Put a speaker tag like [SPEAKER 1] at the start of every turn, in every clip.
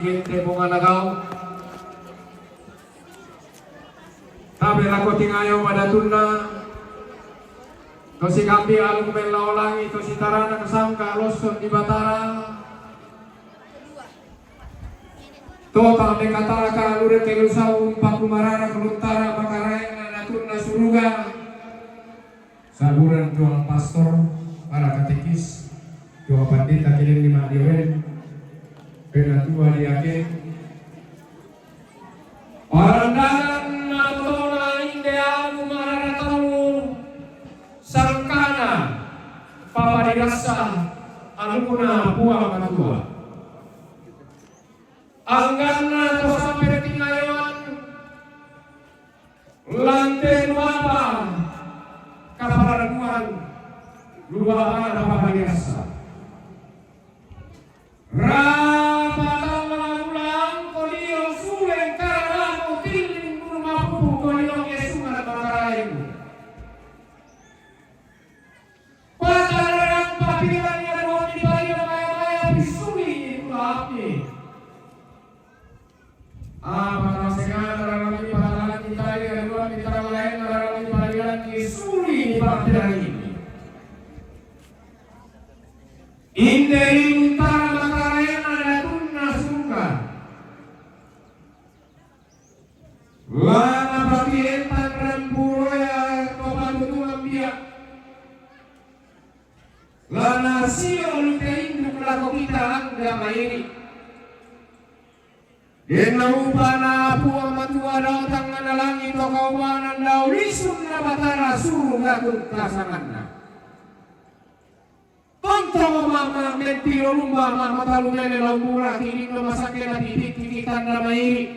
[SPEAKER 1] Gente bunganagaw tabi lako tingayo madatuna to si kambi alung melaulangi to si tarana kasangka loson di batara to tabi katara ka lure kelusau pakumarara keluntara makaraeng nadatuna suruga saburan tuang pastor para katekis dua pandita kirim lima diwen penatua diake parandangan natona indealu maratalu sangkana papadirasa aluna buang matua anggana to sampai tingayon lantai luapa kaparaduan luapa papadirasa Inderi utara makarena datuna surga lana bakietan ramburoya tobantu ambia lana siol keinduk lako kita angga mairi dena upana puang matua dao tangan langit to kaubanan dao lisun na batara surga kuntasanganna Tonto mama mentiro lumba mama talumene laumura kini no masake na titik tikitan na mairi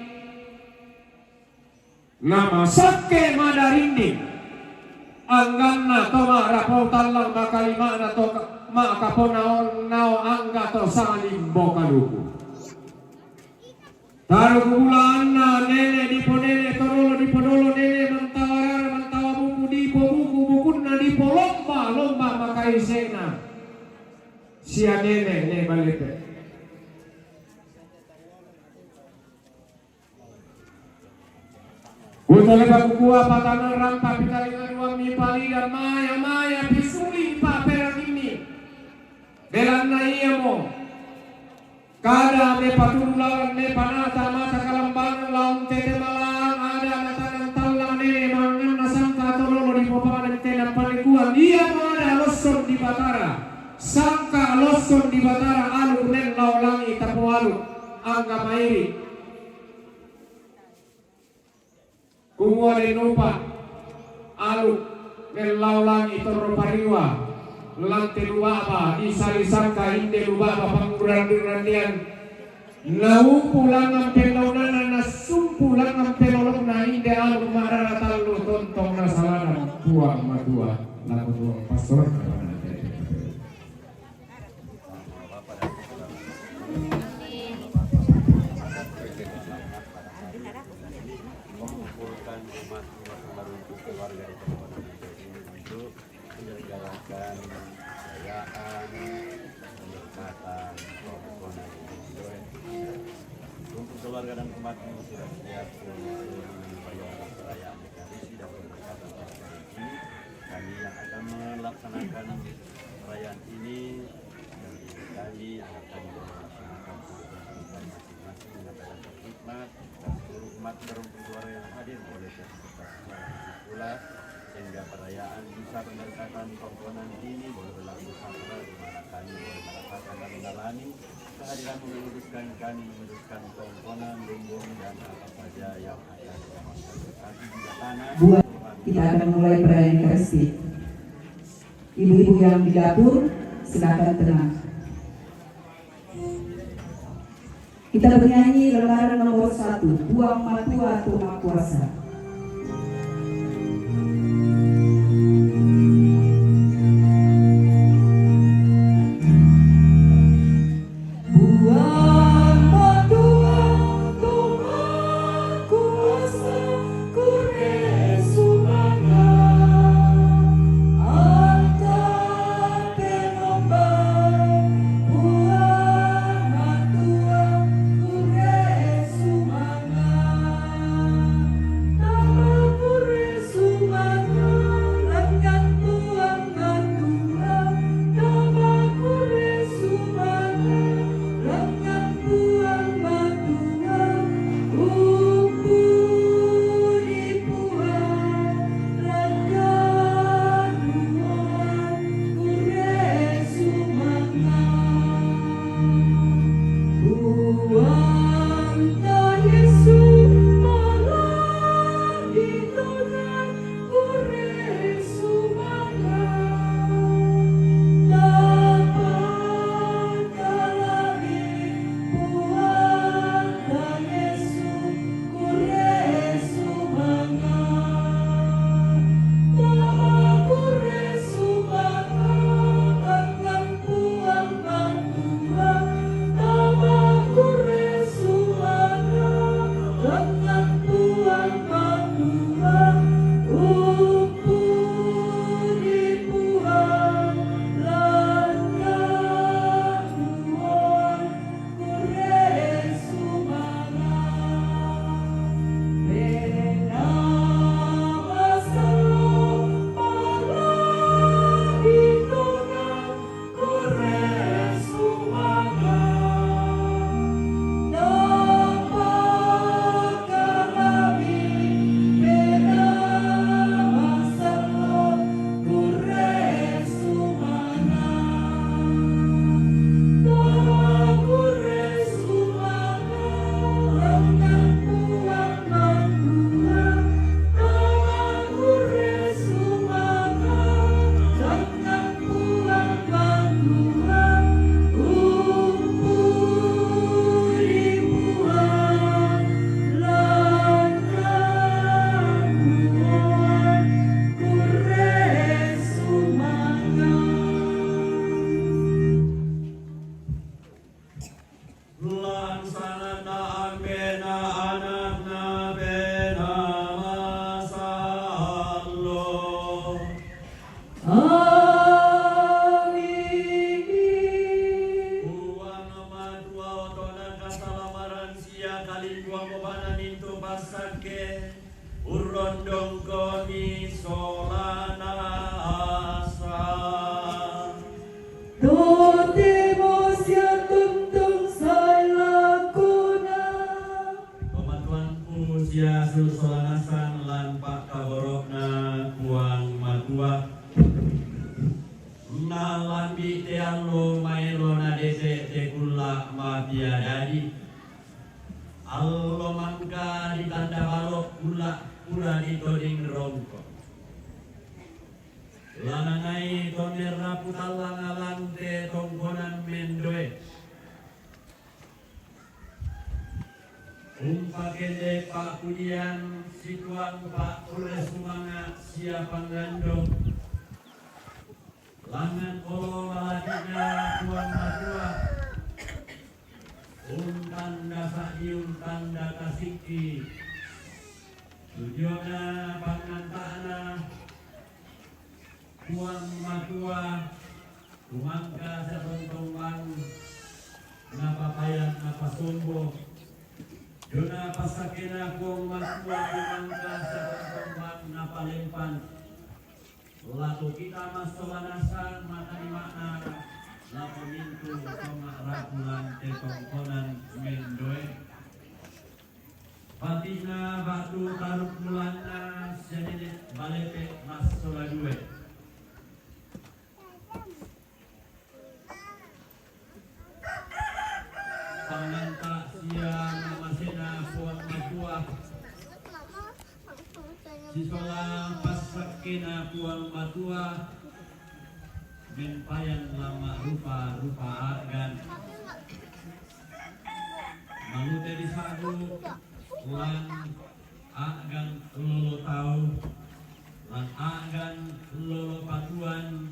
[SPEAKER 1] nama sake madarindi angganna toma rapau talang makalimana to makapona nao angga to salimbo kaluku taru kulana nene diponene torolo dipodolo nene mantawa buku dipo bukunna dipo lomba makaisena sia nene balite utale pakukua patana rampa pitalingan wami palidan maya pisuli pa peranini belanna iyamo kada me patulawan me panata mata kalambangan laung tete malang ada matanan talang nene mangan nasangka tololo di popaman tenan palikuan iya ada loson di batara sangka loson di batara alu nen laulangi tapu alu angga mairi kumua nupa alu nen laulangi toro pariwa lante luaba isali sangka inde luaba panguran-gurandian lau pulangan pelaunan na sumpulangan pelolong inde alu marara talu tontong na salana buang madua laku buang pastor
[SPEAKER 2] keluarga dan umat yang sudah siap membayar perayaan Ekaristi dan berkata ini kami yang akan melaksanakan perayaan ini dan kami yang akan melaksanakan kehidupan masing-masing menyampaikan hikmat dan seluruh umat beruntung suara yang hadir boleh serta pula sehingga perayaan bisa berdasarkan komponen ini boleh berlangsung sampai di mana kami boleh merasakan dan mengalami kehadiran meluruskan kami meneruskan komponen lumbung dan apa saja yang ada di dalam kami di tanah.
[SPEAKER 3] Kita akan mulai perayaan Ekaristi. Ibu-ibu yang di dapur silakan tenang. Kita bernyanyi lembaran nomor 1 Buang Matua Tuhan Kuasa.
[SPEAKER 4] Buang matua
[SPEAKER 2] bangsana ambena anakna bena masallo.
[SPEAKER 3] Amin.
[SPEAKER 2] Uang nomor 2 otonan kasalamaran sia kalingua mobana nintu pasake urondong komi solana asa.
[SPEAKER 3] Totemos yang tuntung saya kuna.
[SPEAKER 2] Pematuanku sia sulsolanasan lan pak kaborokna kuang matua. Nalambi teallo mailona dese tekula mafia dadi. Allo mangka ditanda balok pura ditoding rongko. Lanangai toner raputalang alante tongkonan mendoe. Umpakende pak kudian situang pak kule sumanga siapa ngandong. Langan kolo maladinya tuan matua. Tanda sahiun tanda kasiki. Tujuana pangantana tuan matua. Kumangka setontongan napapayan napasumbo. Jona pasakena kuang matua kumangka setontongan napalempan. Lalu kita masolanasan mata di makna lalu mintu tomak rapulan tetongkonan mendoe. Patina batu taruk mulana senene balepe masola due. Panganta sia namasena puang matua. Sisola pasakena puang matua. Mempayan lama rupa agan. Malute di sagu lan agan lolo tau lan agan lolo patuan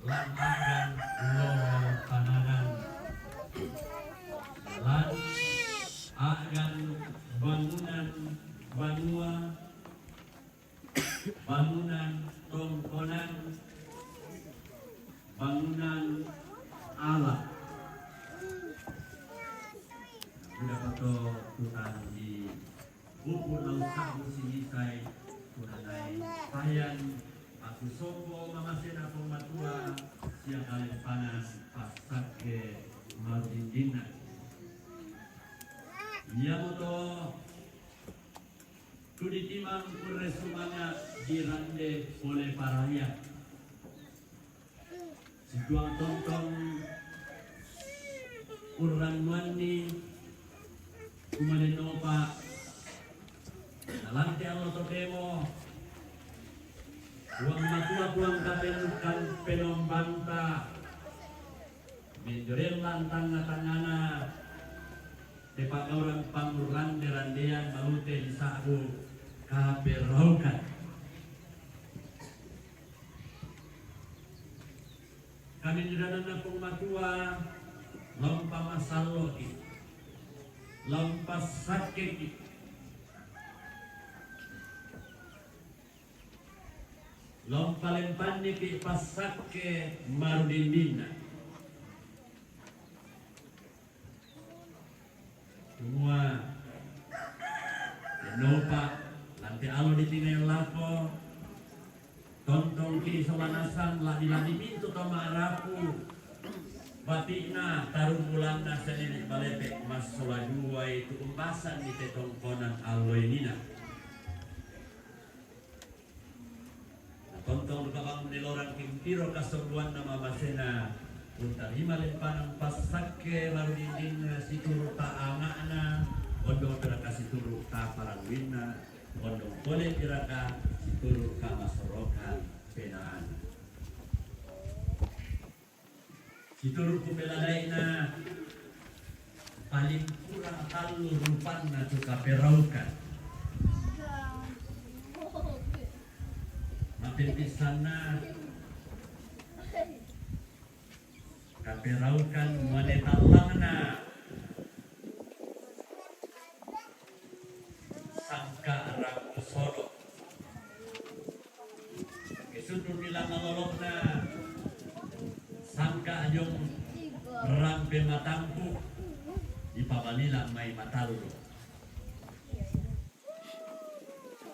[SPEAKER 2] lan agan lolo pananan lan agan bangunan banua bangunan tongkonan bangunan alam. Sudah foto Tuhan di buku lausa musinisai Tuhanai payan aku sopo mamasena pematua siang kalian panas pasake mardindina. Ia moto kuditimang kuresumanya dirande oleh paraya. Juang tontong urang mani kumaden opa nalante allo tokemo uang matua kuang kapenukan penombanta menjorel lantang tangana tepak orang pangurang derandean malute di sagu kaperaukan. Kami nyudanan pung matua lompa masalo ki lompa sakit ki lompa lempan ki pasake marudindina semua nopa nanti alo ditinel lapo tontong ki solanasan lah pintu kamaraku batina tarung bulan senene balepe mas sola dua itu umbasan di tetongkonan aloenina. Tontong kabang nilorang kimpiro kasorbuan nama masena untar hima lempanang pasake marudinding situru taangana ondo berakasi turu ta parangwina ondo boleh iraka situru kama sorokan penaan situru kumeladaina paling kurang kalu rupanna tuka peraukan mampir pisana kaperaukan wanita langna sangka Rabu Solo. Kesudur nila ngalolokna sangka yung rampe matampu ipabalila may matalulo.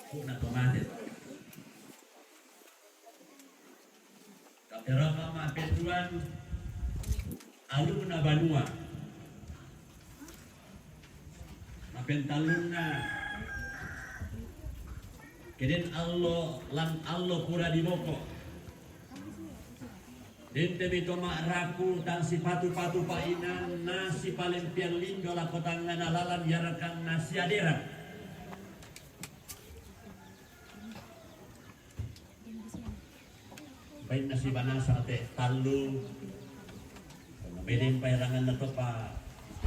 [SPEAKER 2] Kuna tomates. Kapero ka mapetuan alu na banua. Mapentalun na keden allo pura di boko. Dente bito raku tang si patu-patu painan nasi palempian lindo la kotangan alalan yarakan nasi adera. Baik nasi banasa te talu. Bedeng pairangan na to pa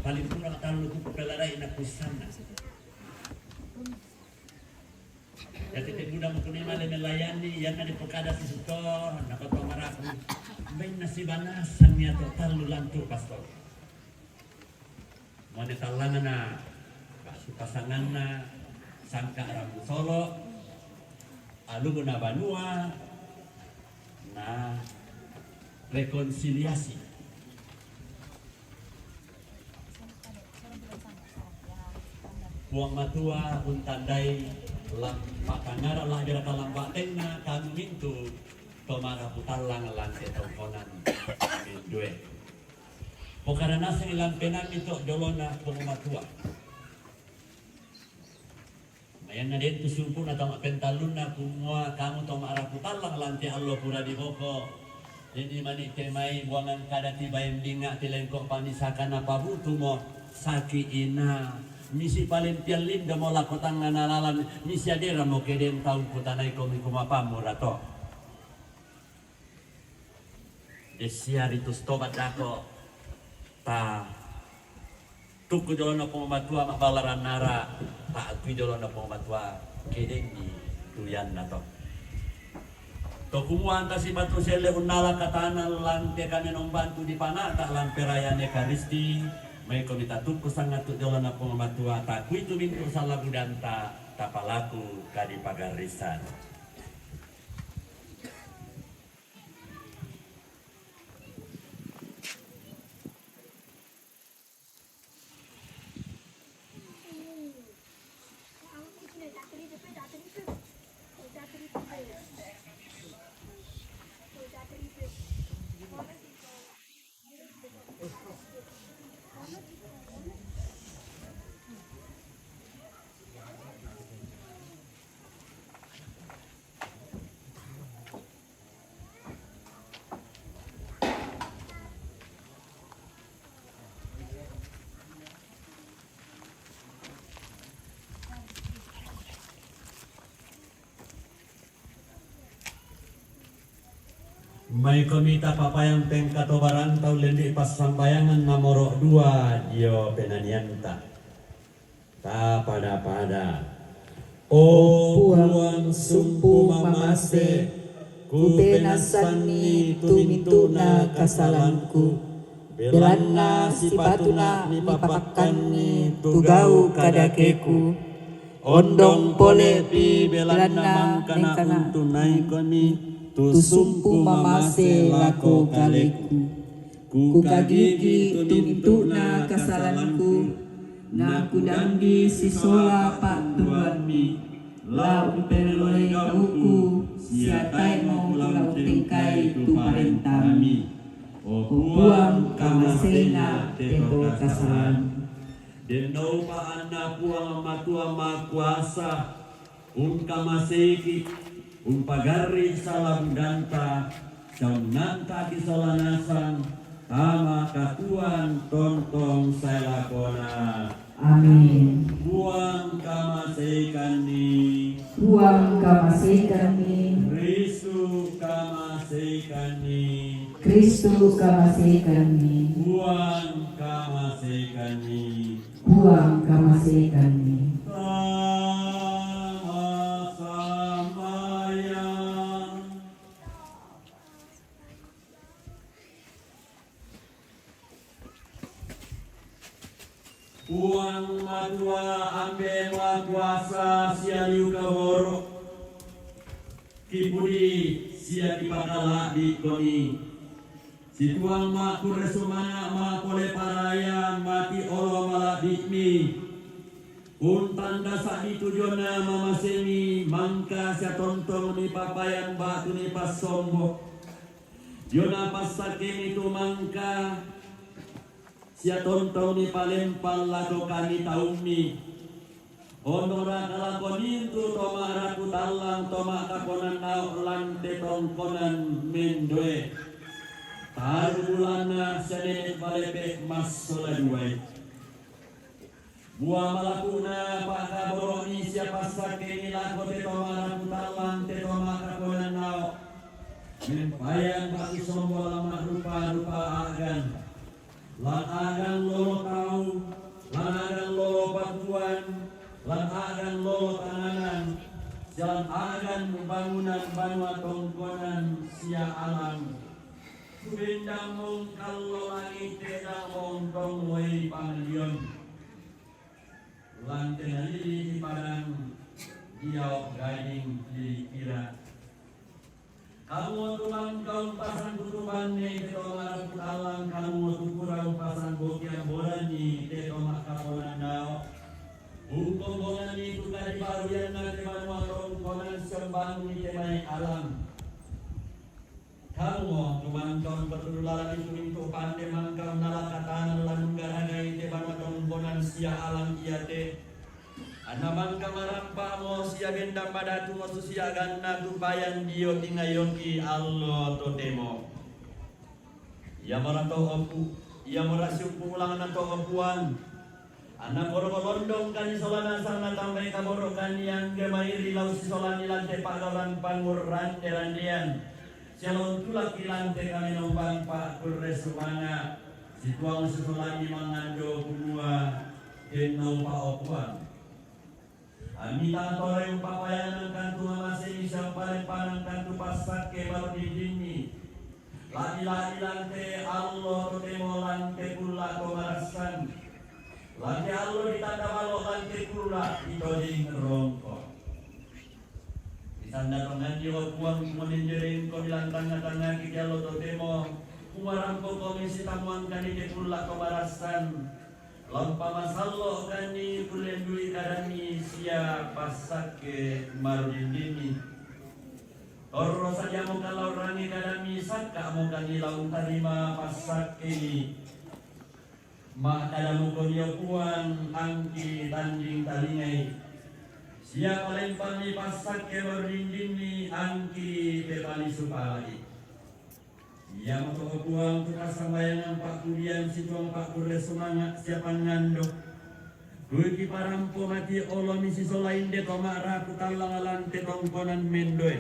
[SPEAKER 2] paling kurang talu ku pelarai na kusana. Ya titik muda mukuni male melayani yang ada pokada si suto nakoto maraku. Baik nasi banasan ya to talu lantu pastor. Mau ditalangan na pasangan na sangka Rabu Solo alu guna banua na rekonsiliasi. Puang matua untandai lam pakangara lah jara kalam batengna kami mintu tomara putalang lantai tongkonan due. Pokara nasa ilang penang itu jolona puang matua. Mayan na din tusumpu na tama pentalun na kumua kamu tomara putalang lantai Allah pura di boko. Jadi manik temai buangan kada tiba yang dinga tilengkok panisakan apa butuh mo saki ina. Misi palempian linda mo lakotang nalalan misi adera mo keden taun putanay komi kumapamu rato. Desiar itu stobat dako ta tuku jolon na pematua mabalaran nara ta akui jolon na pematua keden di tuyan na to. To kumuan ta si batu sele unala katana lante kami nombantu di panata lampe raya Ekaristi. May komita tupo sangat tujuan na pemamatua takui tu bintu salah budanta tapalaku kadi pagarisan. May komita papayang pengkato barantau lendi pas sambayangan nomor 2 dio penanianta. Ta pada o puang sumpu mamase ku penasani tumintuna kasalanku belanna sipatuna mipapakkan ni tugau kadakeku ondong pole pi belanna mangkana untunai koni tusumpu mamase lako kaleku ku kagigi tumintuna kasalanku na kudanggi sisola pak tuanmi lau peneloi kauku siatai mau lau tingkai tu parentami o puang kamasena teto kasalan denau pa anak puang matua makuasa kamaseki pagari salam danta saunanta kisolanasan tama katuan tontong sailakona.
[SPEAKER 3] Amin.
[SPEAKER 2] Buang kamasekani.
[SPEAKER 3] Buang kamasekani.
[SPEAKER 2] Kristu kamasekani.
[SPEAKER 3] Kristu kamasekani.
[SPEAKER 2] Buang kamasekani.
[SPEAKER 3] Buang kamasekani.
[SPEAKER 2] Buang tuang matua ambe ma kuasa sia liu kaboro kipudi sia dipakala di koni si tuang ma kuresumana ma kole paraya mati olo malah dikmi pun tanda sak ditujona mama semi mangka sia tontong ni papayan batu ni pas sombo Yona pasake itu mangka sia tontong ni palempal lako kami taumi honora kalakonin tu toma ratu talang toma kakonan naok lante tongkonan mendoe taru bulana sia nenek balepe mas soladuai buah malakuna pak kaboroni sia pasake ni lako te toma ratu talang te toma kakonan naok mempayan batu sombo lama rupa-rupa agan lan agan lolo tau lan agan lolo batuan lan agan lolo tanganan jalan agan bangunan banua tongkonan sia alam bendang mong kallo langit tedang mong tongway pangalion lan tenalili di padang diaw gading di kira kamu tulang kau pasang tutupan ni tetomar putalang kamu tukurau pasang bokian borani tetomar kaponan nao hukum bongan ni tukari baruyan na teman watong konan sembang ni temai alam kamu tumangkau bertularan itu mintu pande mangkau nalakatanan lanung garagai teman watong konan sia alam iya te Anamang kamarampa mo siya benda pada tu mo siya ganna tu bayan dio tingayon ki allo totemo. Ya marato opu, ya marasyu pulang na to opuan. Anak borolondong kani solana sana tambay kaboro kani yang gemairi lau si solani lante pagalan panguran derandian. Sialon tulak ilante kami nombang pak kurresumana. Situang susolani mangando bunua denau pa opuan. Amita tore yung papayan ng kanto mamasi isang paling kanto pasat ke baru di dini. Lagi-lagi lante Allah totemo lante pula komarasan. Lante Allah ditanda malo lante pula itoding rongko. Ditanda tongan jiwa puang kumanin jering ko dilantang na tanga kiti Allah totemo. Kumarampo komisi tamuang kanite pula komarasan. Lampa masallo kani kulendui kadani sia pasake marudindini Torro saja mo kalau rangi kadami saka mo kanilau tarima pasake ni Makadamu konyo kuang angki tanding talingai Sia palempang ni pasake marudindini angki pepali supalai Ia moto buang tu kasambayangan Pak Kudian situang Pak Kure semangat siapan ngandok. Kuiki parampo mati olo misi solain de tomara kutalang alante tongkonan mendoe.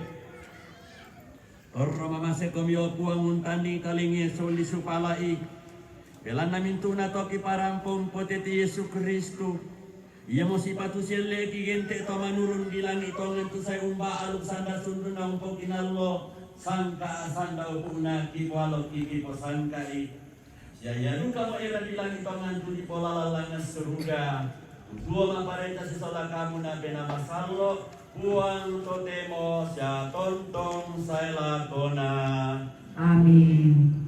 [SPEAKER 2] Torro mamase komio buang untani kalingi soli supalai. Belan namin tuna toki parampong poteti Yesus Kristu. Ia mo sipatu sile kigente to manurun di langit tongan tu say umba aluk sanda sundun na umpong kinallo. Sangka sandau puna kiwalo kiki posangkai Jaya duka mo era bilang itongan tu di pola lalangan seruga Dua maparenta sisola kamu na benamasallo Buang totemo sya tontong saya lakona
[SPEAKER 3] Amin.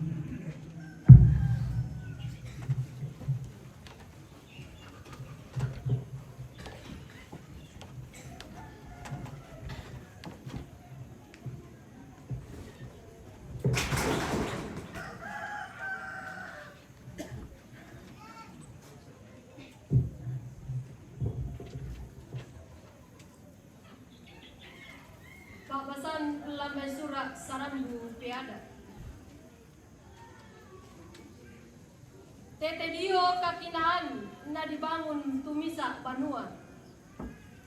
[SPEAKER 4] Babasan lamai surat sarambu tiada. Tete dio kakinaan na dibangun tumisa banua.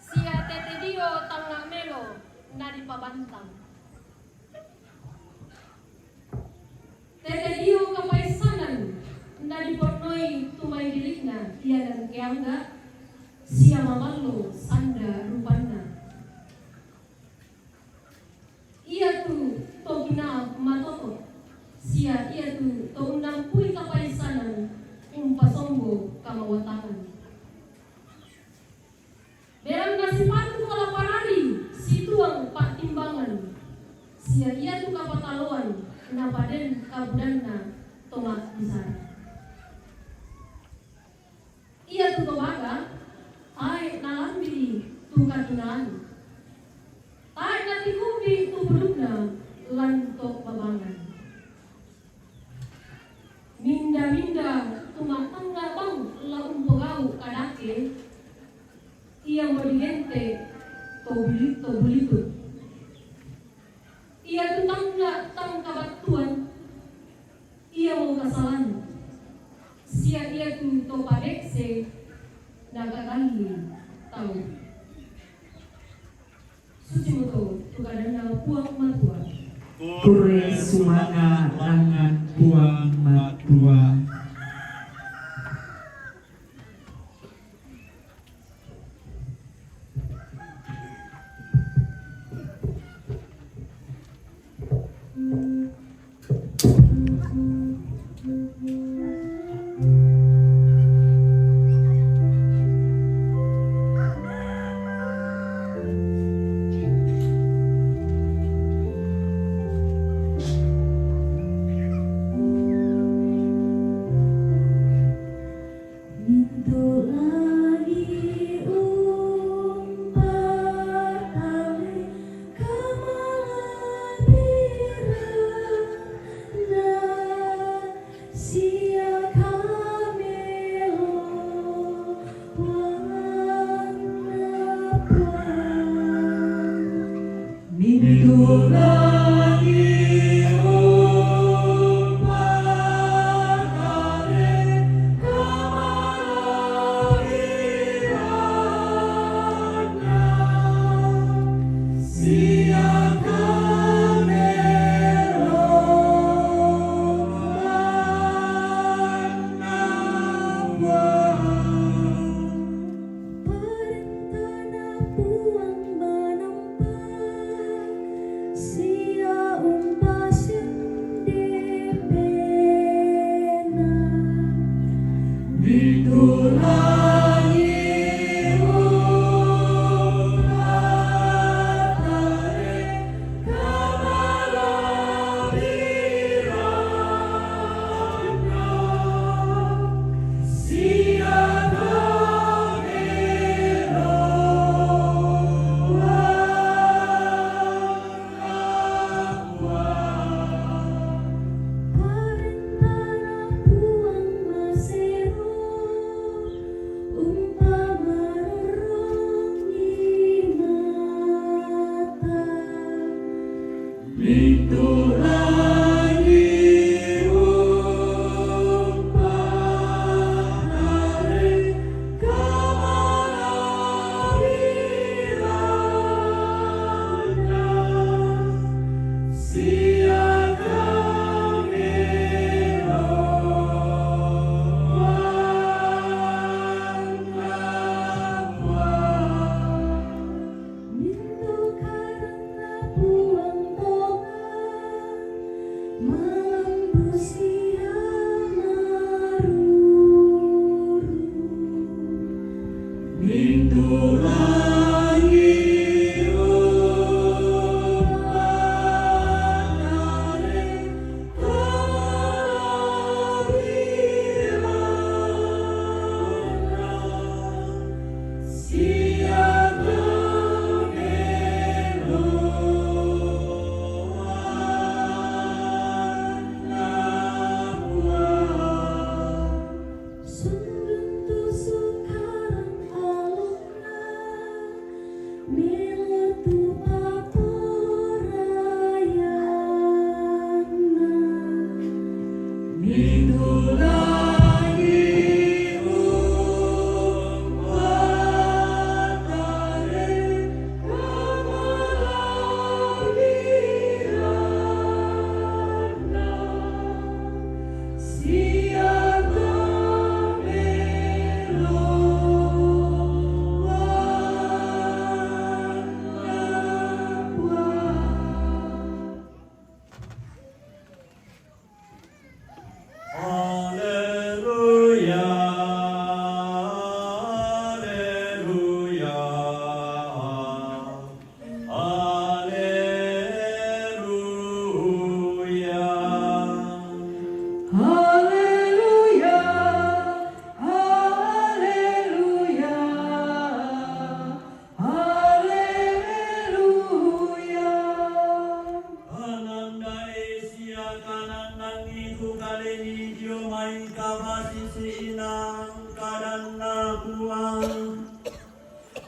[SPEAKER 4] Sia tete dio tangga melo na dipabantang. Tete dio kapaisanan na dipornoi tumay dilikna tiada keangga. Sia mamalu sanda rupana. Ia tu togina matoto sia ia tu to unampui kapaisanan umpasombo kamawatangan sia ia tu kapataluan na paden kabudanna tomat besar. Ia tu kawaga ai nalambi tu katunan. Tai nanti kubi tu budukna lan to babangan. Minda-minda tumatangga bang laun pegau kadake ia berdigente to bulitut. Ia tutangga tang kabatuan ia mau kesalahan. Sia ia tu to padekse nagagali tahu. Suci moto tu kadana puang matua.
[SPEAKER 3] Kure sumanga langan buang matua.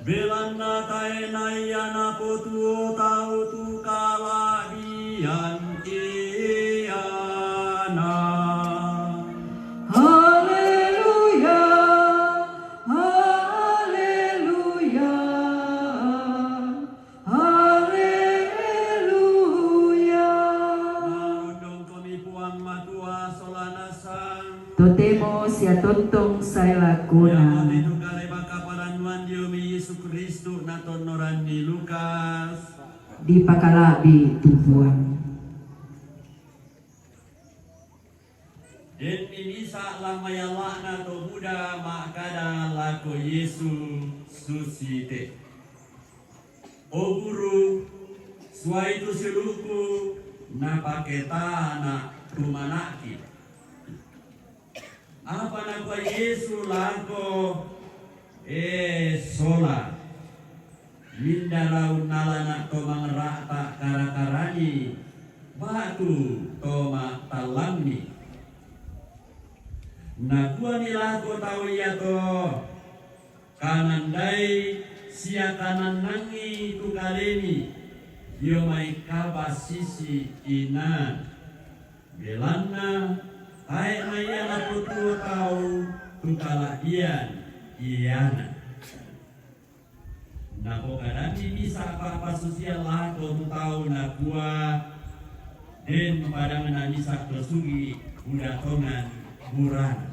[SPEAKER 2] Belanda taena iana putu tau tu kalahian iana.
[SPEAKER 3] Haleluya, haleluya, haleluya.
[SPEAKER 2] Narundong kami puang matua solana sang.
[SPEAKER 3] Totemo sia tontong saya
[SPEAKER 2] Yang
[SPEAKER 3] lakona.
[SPEAKER 2] itu kali baka paranuan Diomi Yesus Kristus naton norandi Lukas.
[SPEAKER 3] Di pakalabi tubuhan.
[SPEAKER 2] Den mimisa lamayalana to Buddha makada lako Yesu susite. O guru, suai tu siluku napaketa na tumanaki. Apa nakwa Yesu lako sola. Mindarau nalana to mangerata karakarani batu to matalami. Nakua nila ko tau ya to kanandai sia kanan nangi tu kaleni yo mai kabasisi ina belana ai mai ala putu tau tu kalahian iana. Nako kadang bisa apa sosial lah tu tau nakua den padangan bisa tersugi udah tongan murah.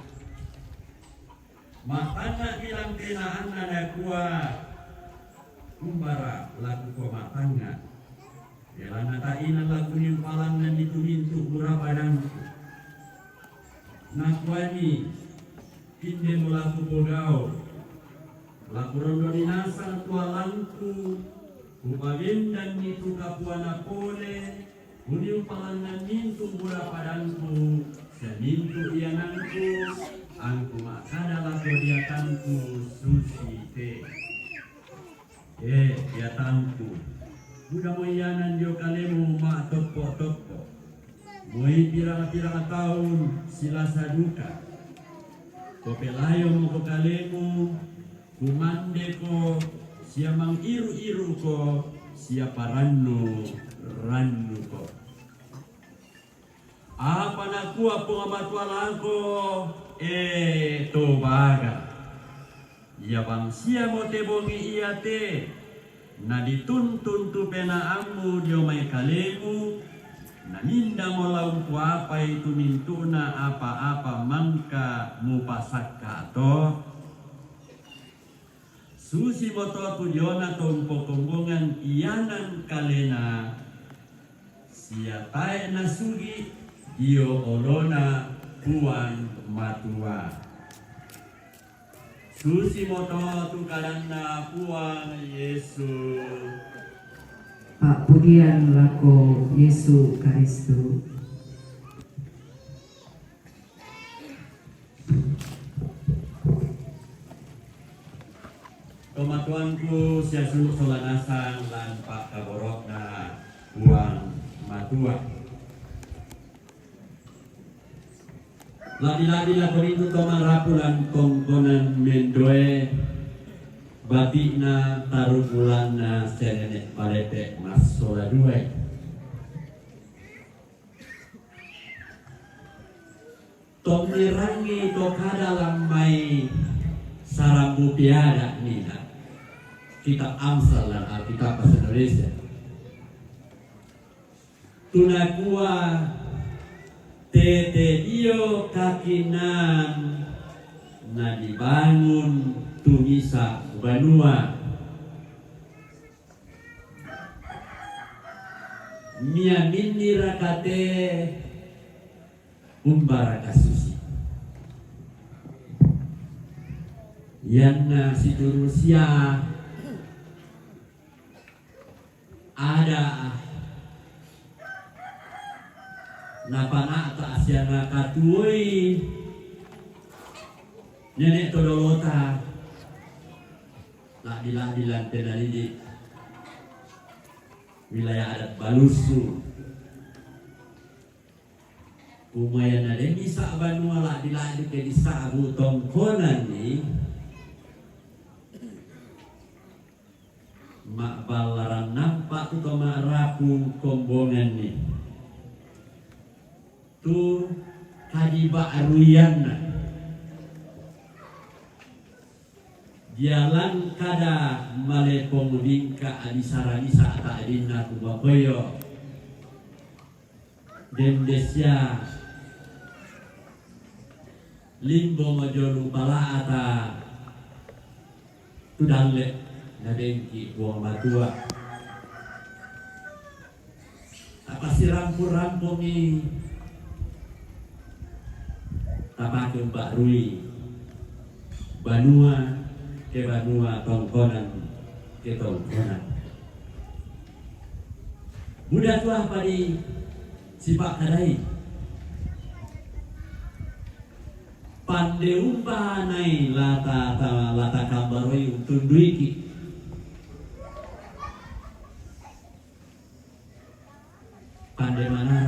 [SPEAKER 2] Matanga bilang kenaan ada kuah kumbara lagu ko matanga. Yalan tain lagu yang palangan itu mintu murah padangku. Nakwani kinde mulaku bogao. Lagu rondo dinasa tua langku. Kupagendan itu kapuana pole. Uniu palangan mintu murah padangku. Semintu ianangku. Angku makadalah kodiatanku susi te. Diatanku. Budak moyanan dio kalemu mak topo. Moi pirang-pirang tahun sila saduka. Kopelayo mo ko kalemu. Kumande ko siya mang iru-iru ko. Siya paranno rannu ko. Apa nakuha po nga matwalaan ko? Tobaga. Ya bang siya mo tebongi iya te. Na dituntun tu penaamu dio may kalemu. Na minda mo laung ku apa itu mintuna apa-apa mangka mo pasakka to. Susi mo to tu dio na tompo kombongan iyanan kalena. Siya tae na sugi dio olona puan matua. Susi moto tu kalanna puang Yesus.
[SPEAKER 3] Pak pudian lako Yesu Karistu.
[SPEAKER 2] Tomatuanku sia suluk solanasan lan Pak Kaborokna puang matua. Ladi-ladi la korintu tomang rapulan kongkonan mendoe batikna taruh bulan na senenek parete mas sola due. Tom merangi to kada lamai sarambu piada nina. Kitab Amsal dan Alkitab bahasa Indonesia. Tunakua tete dio kakinan na dibangun tumisa banua mia mini rakate umbara kasusi yang si Rusia ada napana ta asyana katuoi nenek todolota dilan tenali di wilayah adat Balusu umayan ada bisa banua lah dilanjut ke disa abu tongkonan nih mak balaran nampak tu mak rapu kombongan ni tu kadiba aruyana jalan kada malepong bingka adisara-disa tak adina tu bapayo Demdesya limbo majolu pala ata tudale nadengki buang matua apa si rampur-rampur ni tapakeun Pak Rui Banua ke Banua tongkonan ke tongkonan budak tua padi sipak kadai pande umpanai lata kambaroi tunduiki pande mana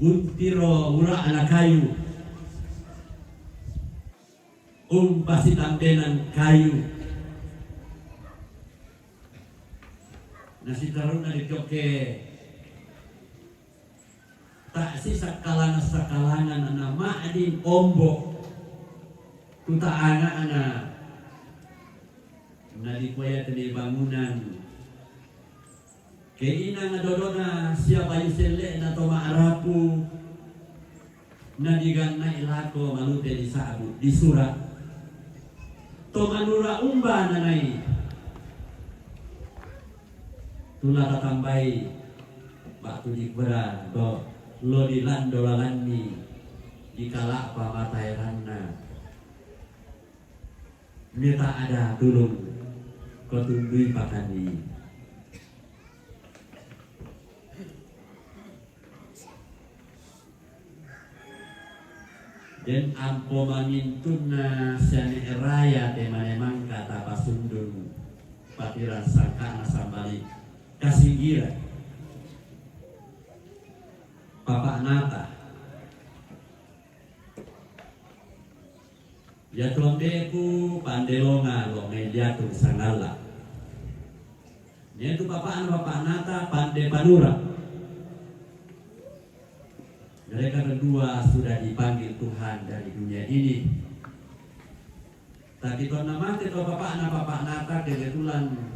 [SPEAKER 2] untiro ura anak kayu pasi tambenan kayu nasi taruna dicoke tak si sakalangan anak ma'adin ombo tuta anak nadikwaya tadi bangunan keinang adodona siapa yusele na to ma'arapu nadigana ilako malute di sabu di surat to manura umba nanai tula tatambai batu dikbera do lo dilandolalanni dikala pamatairanna neta ada tulung ko tundui pakani dan ampo mangintuna siane raya temane mangka tapa sundun patiran sangka nasambali kasinggira Papa Nata ya tondeku pandelonga longe jatuh sangala yaitu Papa Nata pande panura mereka berdua sudah dipanggil Tuhan dari dunia ini tapi karena mati to Papa Nata kebetulan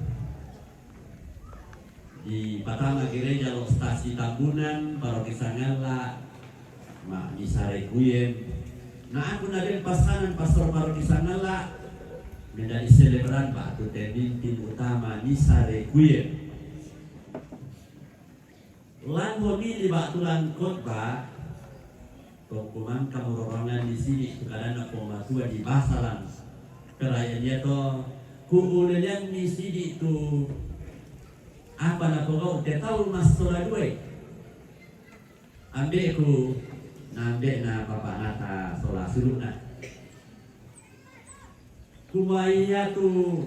[SPEAKER 2] di Patama gereja lo stasi Tambunan paroki Sangala mak di Sarekuyen nah aku nade pasangan pastor paroki Sangala menjadi selebran Pak tu pemimpin utama di Sarekuyen lan honi di batulan khotbah tongkuman kamurorangan di sini kadana pematua di Basalan kerayanya to kuulelan di sini tu apa nak kau tahu mas sola dua ambeku nambe na Bapak Nata sola sulukna kumaya tu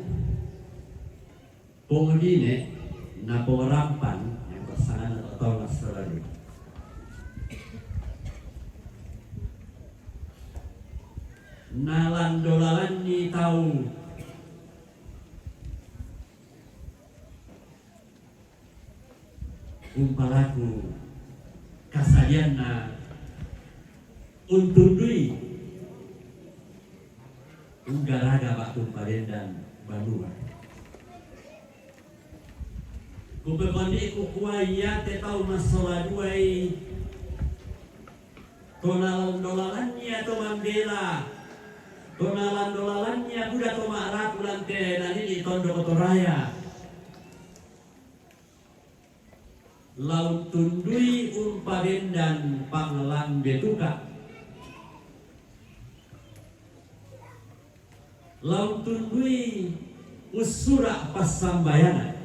[SPEAKER 2] pengudine na pengerampan yang pasangan atau mas sola dua nalan dolalan ni tahu umpalaku kasalianna untundui unggaraga waktu parendan Banua kupepandi kukuaya te tau masalah duai tonalan dolalannya to Mandela tonalan dolalannya budak to ma'rap ulante nani di tondo kotoraya laut tundui umpadendan panglang betuka laut tundui usura pasambayana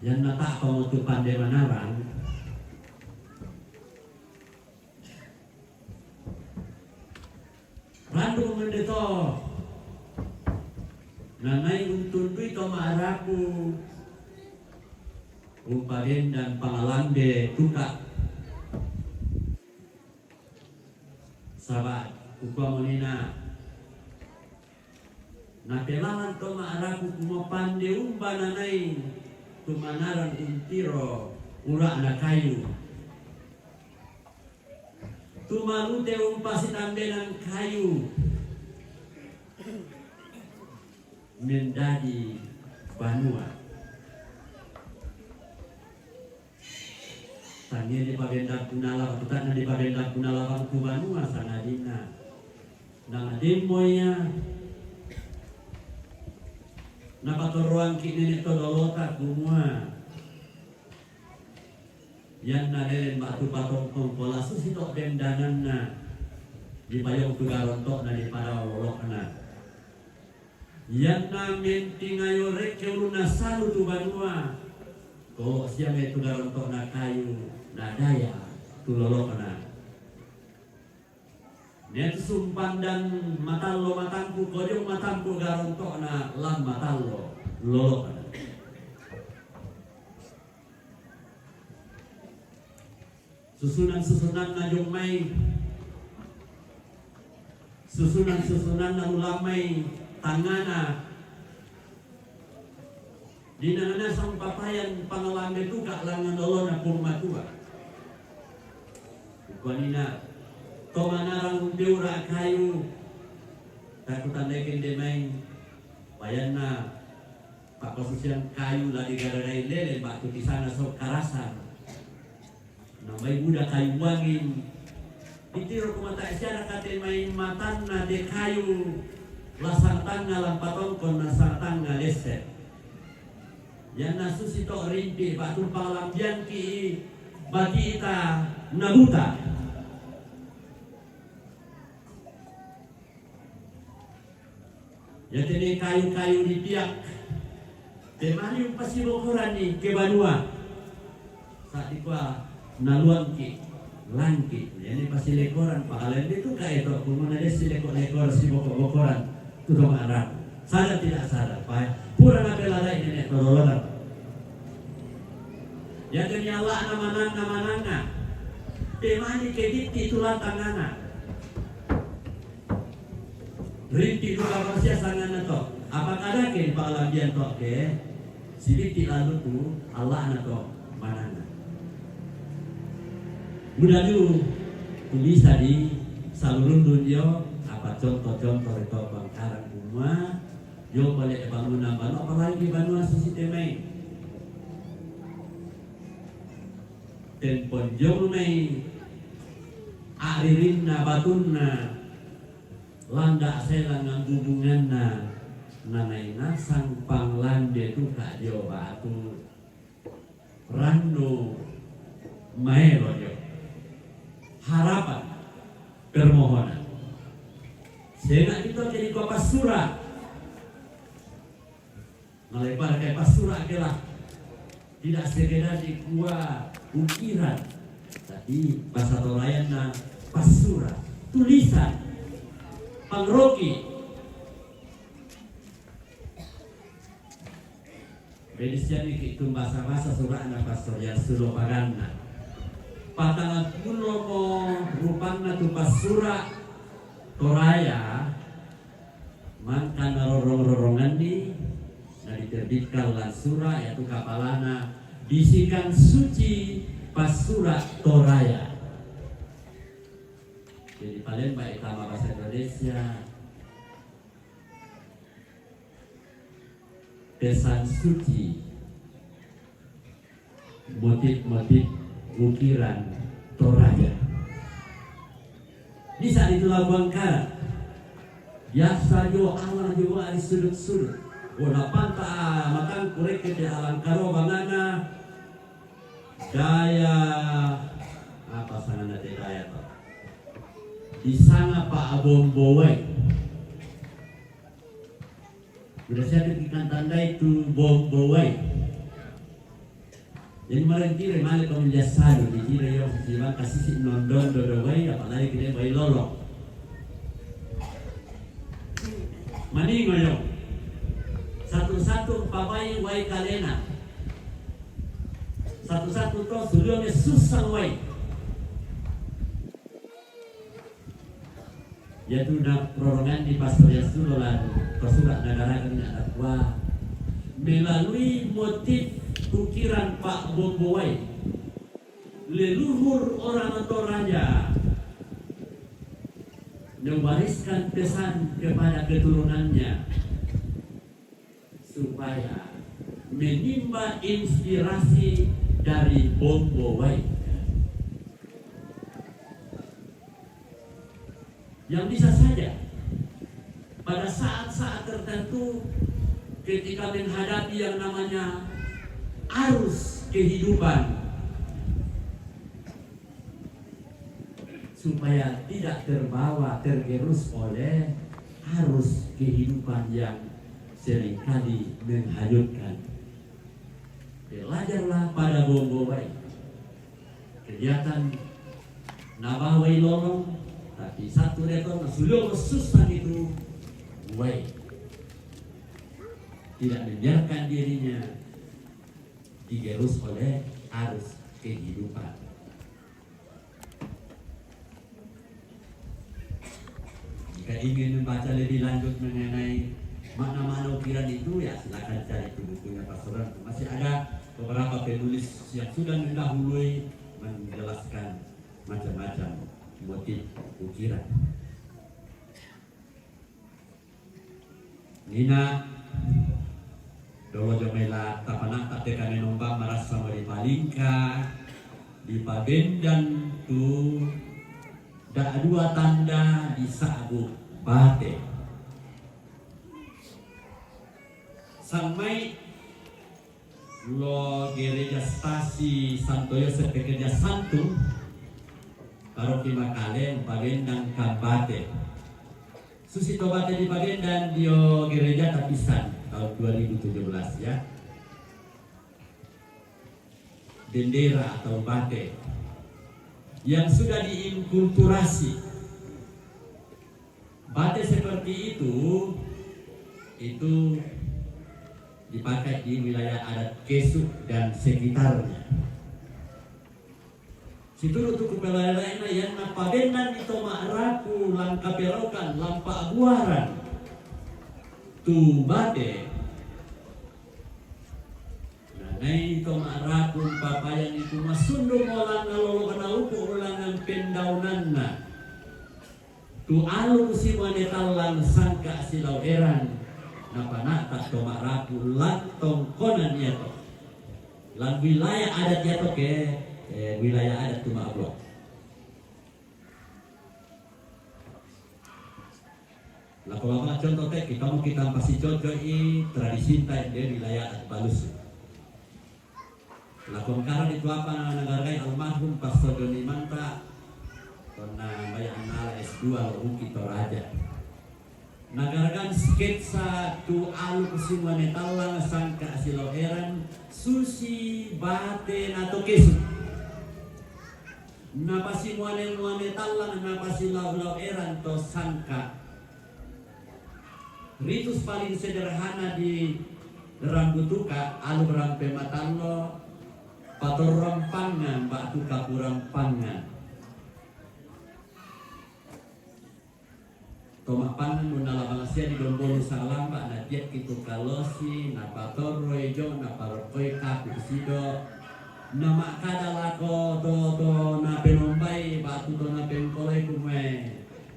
[SPEAKER 2] yang nata pemutupan de manarang Randu mendeto nanai untundui to ma'arapu umpaden dan pangalambe tuka sahabat ukwa monina na kailangan to maaraku kumapande umbananay tumanaran untiro ura na kayu tumalute umpasitambe ng kayu menjadi banua tanya di pabenda kunala putan di pabenda kunala bang kubanua sangadina nang demoya napaturuan kini nito dolota kumua yan nalelen batu patong pola susito bendanan na di payong tugaronto na di para lolok na yan namin tingayo reke luna salu tu banua ko siya may tugaronto na kayu na daya tu lolok na net sumpan dan matallo matampu koyong matampu garonto na lam matallo lolok na susunan na yung may susunan na ulamay tangana di nangana sang papayan pangalambe tu kak langan dolo na purmatua kuanina tomanarang biura kayu takutan lekin demay payan na pakosusian kayu lagi gararay lele batu di sana sok karasan na may budak kayu wangin itiro kumata siya nakatin may matan na de kayu lasang tanga lampatong kon nasang tanga leset yan nasusito rinti batu pangalambian ki bati ita nabuta ya tene kayu-kayu di piak temani yung pasibokoran ni ke banua saat ikwa naluang ki langki yani pasilekoran paalen itu kayak itu kumana dia silekor si bokoran tu dong arah sadar tidak sadar pak pura napelada ini nek toroloran ya demi Allah nama-nama temani kediti tulang tangana rinti dua manusia sangana to apakah ada ke pangalabian to ke siliti lalu tu Allah na to manana mudah dulu tulis tadi salurun dunia apa contoh-contoh itu bangkaran rumah yo balik bangunan bano apalagi bangunan sisi temai tempon jong mai aririn na batun na landa sela nang hubungan na nanay na sang panglande tu kak jo batu rando maero jo harapan permohonan sehingga itu jadi kopas surat melebar kayak pasura adalah tidak sekedar di gua ukiran tadi bahasa Torayana pasura tulisan pangroki bedisnya itu bahasa surat na pastor yang suruh pagana patangan puno mo rupanna tu pasura Toraya mangka narorong-rorongan ni na diterbitkan lan surah yaitu kapalana bisikan suci pasura Toraya. Jadi paling baik utama bahasa Indonesia pesan suci motif-motif ukiran Toraya. Di saat itulah bangkara biasa jo Allah juga di sudut-sudut wala panta makan kurek di alam karo bangana daya apa sanana daya to di sana Pak Abombowai udah saya bikin tanda itu Bombowai jadi kemarin kira malah kamu jasadu di kira yang siapa kasih si nondon dodowai apalagi kita bayi lolok mani ngoyong satu-satu papai wai kalena satu-satu to sulungnya susah wai yaitu na prorongan di pastor Yesus lalu persurat negara kami anak buah melalui motif ukiran Pak Bombowai leluhur orang Toraja mewariskan pesan kepada keturunannya supaya menimba inspirasi dari Bombowai yang bisa saja pada saat-saat tertentu ketika menghadapi yang namanya arus kehidupan supaya tidak terbawa tergerus oleh arus kehidupan yang seringkali menghanyutkan. Belajarlah pada Bombowai kegiatan Nabawai lorong, tapi satu rekor sudah susah itu Wai tidak membiarkan dirinya digerus oleh arus kehidupan. Jika ingin membaca lebih lanjut mengenai makna-makna ukiran itu, ya silakan cari bukunya pastoran. Masih ada beberapa penulis yang sudah mendahului menjelaskan macam-macam motif ukiran. Nina dolo jomela tapanak tak tekan nombang maras sama di Palingka di Pabendan tu dak dua tanda di Sabuk Bate sampai lo gereja stasi Santo Yosef pekerja santu paroki Makale Pabendan Kabate Susito Bate di Pabendan dio gereja tapisan tahun 2017 ya. Bendera atau bate yang sudah diinkulturasi. Bate seperti itu dipakai di wilayah adat Kesuk dan sekitarnya. Situ tuku pelalaina yang napabendan itu ma'raku langka perokan lampa aguaran tu bate nanai itu ma'raku papayan itu masundo molang nalolo kanaupo ulangan pendaunanna tu alung si manetalang sangka silau eran napanata to ma'raku lantong konan yato lan wilayah adat yato ke wilayah adat Tuma Blok. Lah kalau contoh teh kita pasti cocoi tradisi teh di wilayah adat Balus. Lah kongkara itu apa nagarai almarhum Pastor Doni Manta karena bayang ala S2 Ruki Toraja. Nagarakan sketsa tu alu kusimwa netalang sangka silau eran susi bate nato kesu. Napasi muane talang napasi lau eran to sangka. Ritus paling sederhana di Rambutuka alu rampe matallo pator rampangan batu kapurang pangan. Tomak pangan munala bangsia di dombolo salamba na tiap kitu kalosi na pator roejo na parokoi kapu sido nama kadala ko to na penombai batu to na pengkolai kume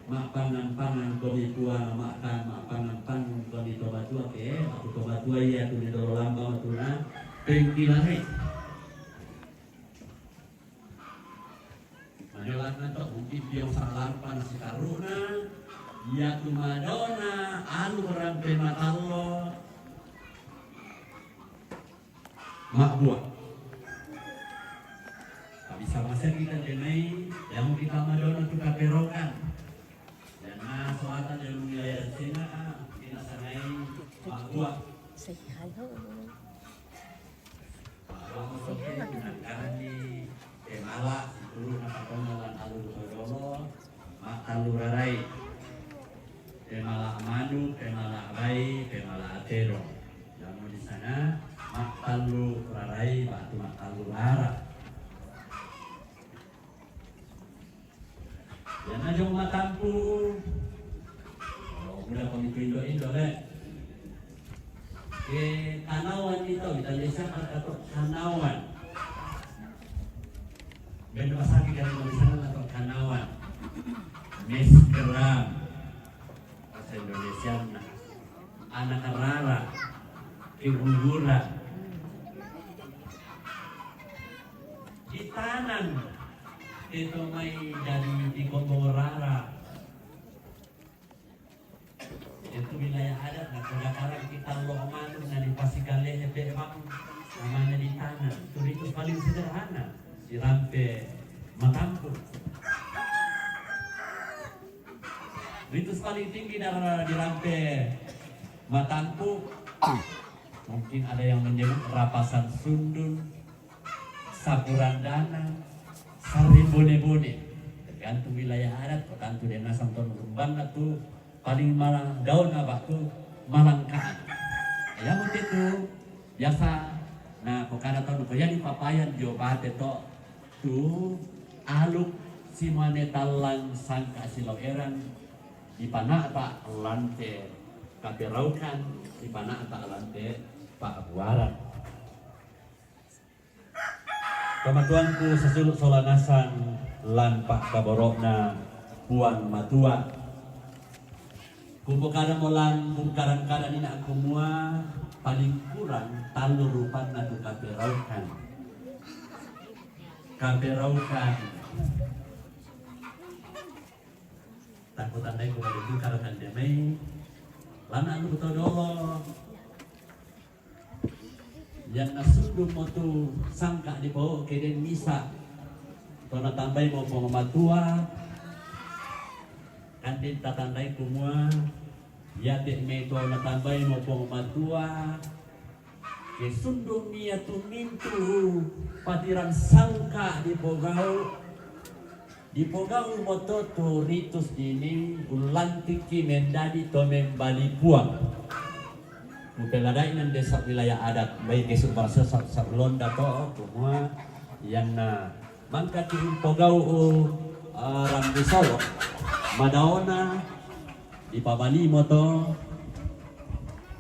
[SPEAKER 2] mak pangan ko di tua makan mak pangan ko di to batua ke batu to batua ya tu di doro lamba matuna pengkilare majolan to mungkin dia salampan si karuna ya tu madona alu rampe matallo mak buah sama saya kita denai yang kita madona tu kaperokan dan soalnya yang wilayah Cina kita sangai buah kalau soalnya gunakan di Kemala dulu nama pengenalan alu Sodolo makan lurarai Kemala Madu Kemala Abai Kemala Atero yang di sana makan lurarai batu makan lulara. Yan na yung matampu atau kanawan. Benda sakit dari misalnya atau kanawan. Meskeram. Bahasa Indonesia anak rara, kegugura, itanan itu may dari di Kondorara. Itu wilayah adat na kagakaran kita Lokmanu na di Pasigale memang namanya di tanah. Itu ritus paling sederhana di Rampe Matampu. Ritus paling tinggi di Rampe Matampu mungkin ada yang menyebut rapasan sundun, sapurandana, saribone-bone, tergantung wilayah adat. Tergantung dengan samton rumban itu paling malang daun apa tuh malangkaan. Ya mungkin itu biasa. Nah pokoknya tahun kaya di papayan Jawa Barat itu tuh aluk si manetalan sangka silau eran di panah tak lante kaperaukan di panah tak lante pak buaran. Pematuanku sesuluk solanasan lan pak kaborokna puan matua. Kumpulkan molan kadang-kadang ini aku mua paling kurang talur rupan natu kaperaukan. Takut tandai kumali itu karena demai lana anu betul dolo yang nasudum motu sangka di bawah keden misa tona tambai mau pengematua kantin tatandai kumua ya dek meto na tambai mau pengematua ke sundum niya tumintu patiran sangka di Pogau moto tu ritus dini ulantiki mendadi to membali puang. Mupeladai nan desa wilayah adat baik kesuk bahasa sablonda to semua yang na mangka ti Pogau Rambi Solo Madaona di Pabali moto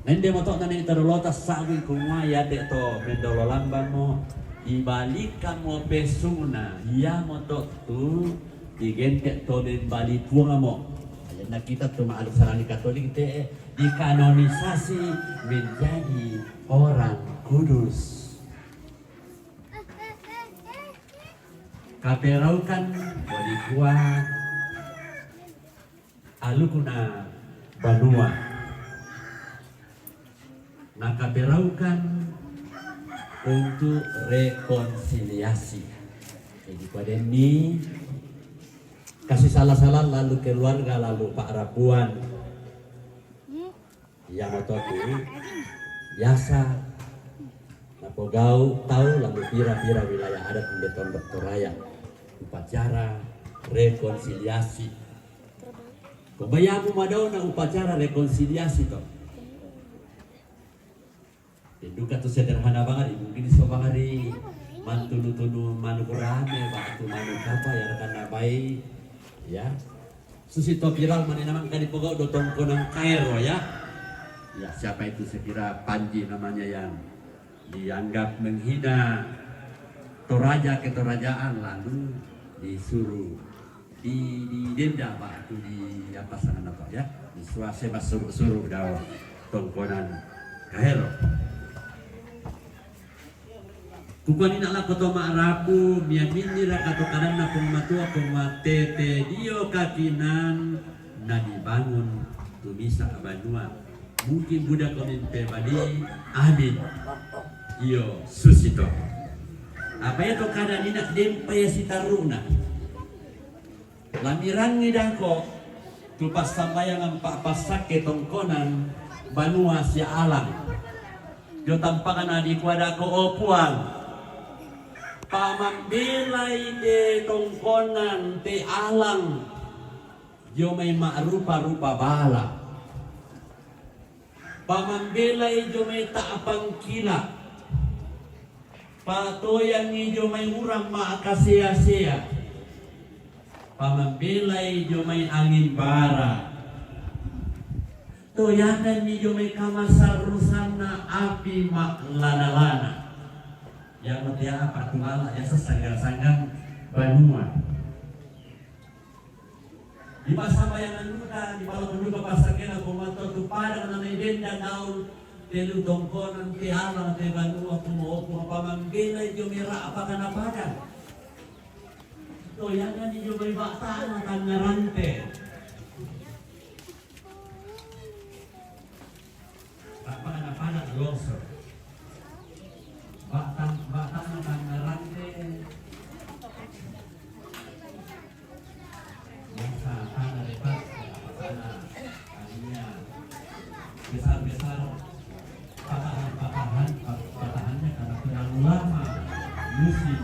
[SPEAKER 2] nende moto nani terlotas sawi kumwa ya dek to mendolo lamban mo dibalikan mo pesuna ya moto tu digentek to membali puang mo ayan na kita tu maaluk sarani Katolik te dikanonisasi menjadi orang kudus. Kaperaukan bodi kuat alukuna banua nakaperaukan untuk rekonsiliasi. Jadi pada ini kasih salah-salah lalu keluarga lalu Pak Rapuan yang atau itu biasa napogau tahu lalu pira-pira wilayah adat mendeton doktoraya upacara rekonsiliasi. Kebayamu madau na upacara rekonsiliasi toh. Duka tu sederhana banget, mungkin so bangari mantunu-tunu manukurame, batu manukapa ya rekan nabai, ya. Susito viral mana namang kali pogau dotong konang kairo ya. Ya siapa itu saya kira Panji namanya yang dianggap menghina Toraja ketorajaan lalu disuruh di denda pak itu di apa sana apa ya disuasana suruh daw tongkonan kairo. Kukuanin ala koto maarapu miamini rakato kanan na pematua pematete dio kakinan na dibangun tumisa abanua mungkin budak komin pebadi amin iyo susito apa ya to kada ninak dempa ya sitaruna lamiran ngidako tupas sambayang pak pasak ketongkonan banua si alam yo tampakan adik wadako opuang pamambilay de tongkonan te alang yo may maarupa-rupa bala pamambilay yo may taapang kila patoyan ni yo may urang maakasiya-siya pamambilay yo may angin bara toyanan ni yo may kamasarusan na api maklana-lana yang media apa tumala yang sesanggang-sanggang banua. Di masa bayangan muda, di malam menduga pasar kena komantor tu pada menanai denda daun telu dongkonan tihala te banua kumo pamanggila jumira apa kana pada. To yang kan jo bai bakta kan ngarante. Apa kana pada longsor. Batang kan ngarante. Masa tanah lepas tanah anunya besar-besar patahannya karena terlalu lama musim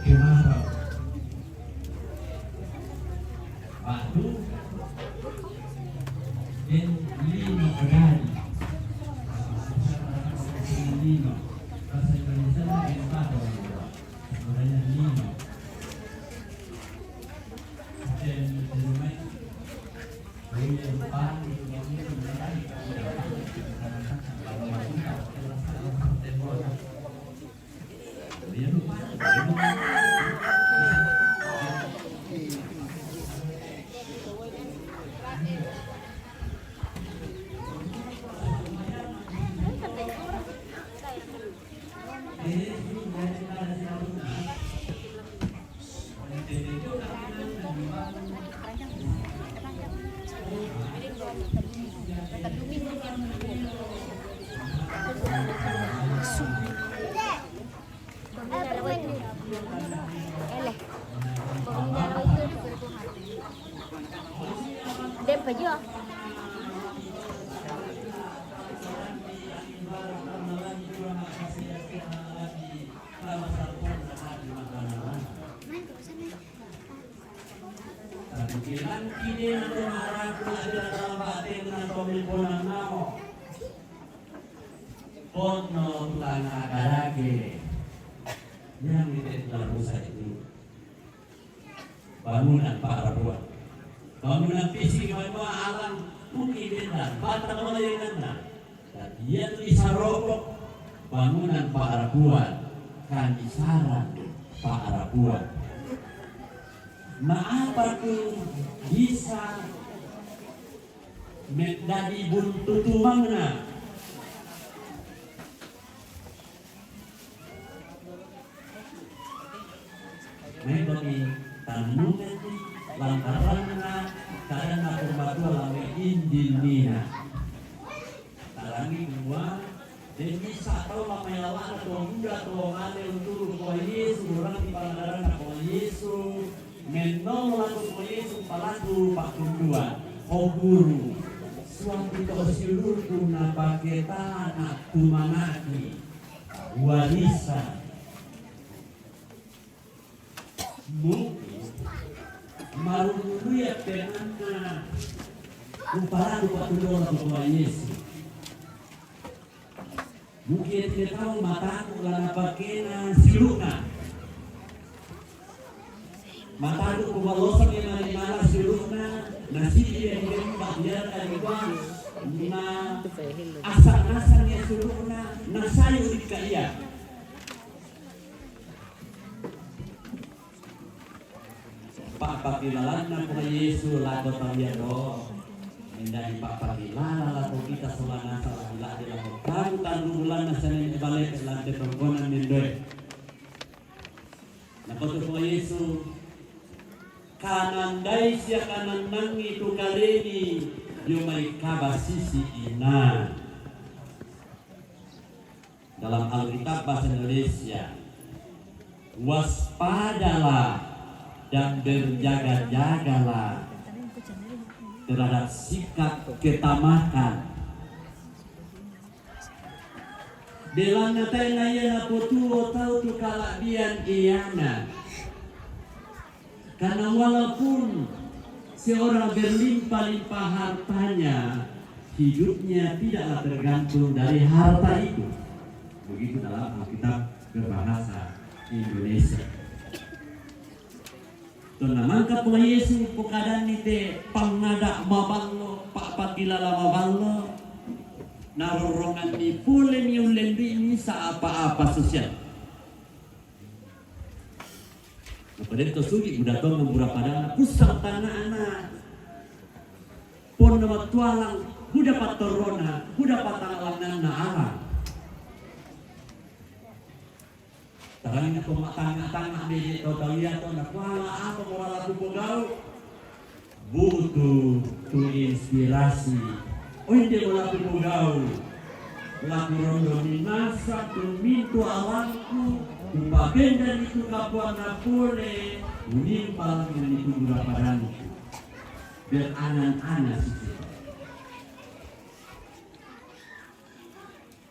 [SPEAKER 2] kemarau. Batu dan lino berani lino bahasa Indonesia yang batu sebenarnya lino dan rumah yang paling
[SPEAKER 5] Dem baju.
[SPEAKER 2] Pikiran kini nanti marah pelajar dalam batin dengan pemimpin namo. Pono tulang agarage yang tidak dalam usaha itu. Bangunan para buat. Bangunan fisik bangunan alam mungkin benda batang melayangan dan dia bisa rokok bangunan para buat kan isaran para buat. Nah apa tuh bisa menjadi buntu tumangna memang tanungan lantaranna kadang batu lawe indilina talangi dua dan bisa tahu lama lawan atau enggak atau ngale untuk ko Yesus orang di pangandaran ko Yesus menolong ko Yesus palaku pakunduan o guru suatu seluruh kuna paketa anak tumanaki warisan mungkin marunulu ya penana upara pakunduan ko Yesus mungkin tidak tahu mataku lana pakena siluna mataku kubalosan yang mana siluna nasi dia yang bagian dari bang na asal-asal yang siluna nasayu dikaya Papa kilalan na po Yesus lato tabiado hindi Papa kilala lato kita solana sa lahat lato kamu tandulan na sa nibalik lato pangkonan nindoy nakoto po Yesus kanandai siya kanandang itu kaleni yung may kabasisi ina dalam Alkitab bahasa Indonesia waspadalah dan berjaga-jagalah terhadap sikap ketamakan Delang natai naya na putuo tau tu kaladian iyana. Karena walaupun seorang berlimpah-limpah hartanya, hidupnya tidaklah tergantung dari harta itu. Begitu dalam Alkitab berbahasa Indonesia. Tuna mangka po Yesu po kadan nite pangada maballo papakilala maballo narorongan ni pule ni ulendi ni sa apa-apa sosial. Kepada itu sugi udah tahu memburah padang pusat tanah anak. Pon nama tualang, udah patorona, udah patanglangan na arang. Tarangnya pematang-tangga di total lihat nak wala apa wala pugau. Butuh tu inspirasi. Oh ini wala pugau. Lagu rondo minasa tu mintu awangku. Upagenda itu kapuan napole. Unimpal dengan itu gula padanku. Biar anan-anan situ.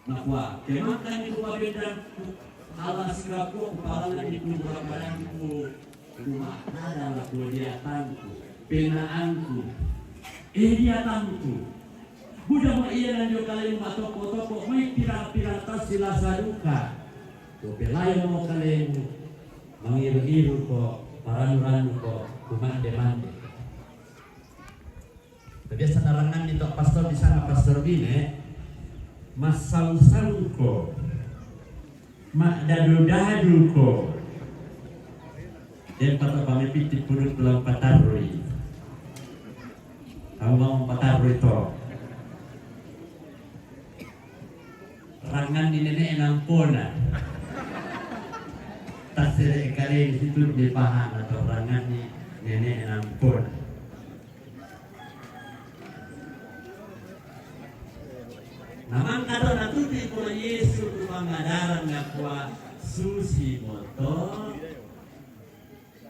[SPEAKER 2] Nakwa, kemakan itu upagenda alas kapu kepala itu gula padanku. Rumah adalah kegiatanku, penaanku, diatanku. Budak mau iya dan juga kalian matoko-toko, may pirang-pirang tas sila sa duka. Pelayo mo kalian mangiru-iru ko, maranu-ranu ko, kumande-mande. Biasa tarangan dito pastor di sana pastor Bine, masal-sal ko, makdadu-dadu ko. Dan patah pamipiti purut pulang patarui. Kamu mau patarui to. Rangan di nenek nampona. Tasir kali situ di pahan atau rangan di nenek nampona. Namang kado natuti po Yesus pangadaran nga kwa susi moto.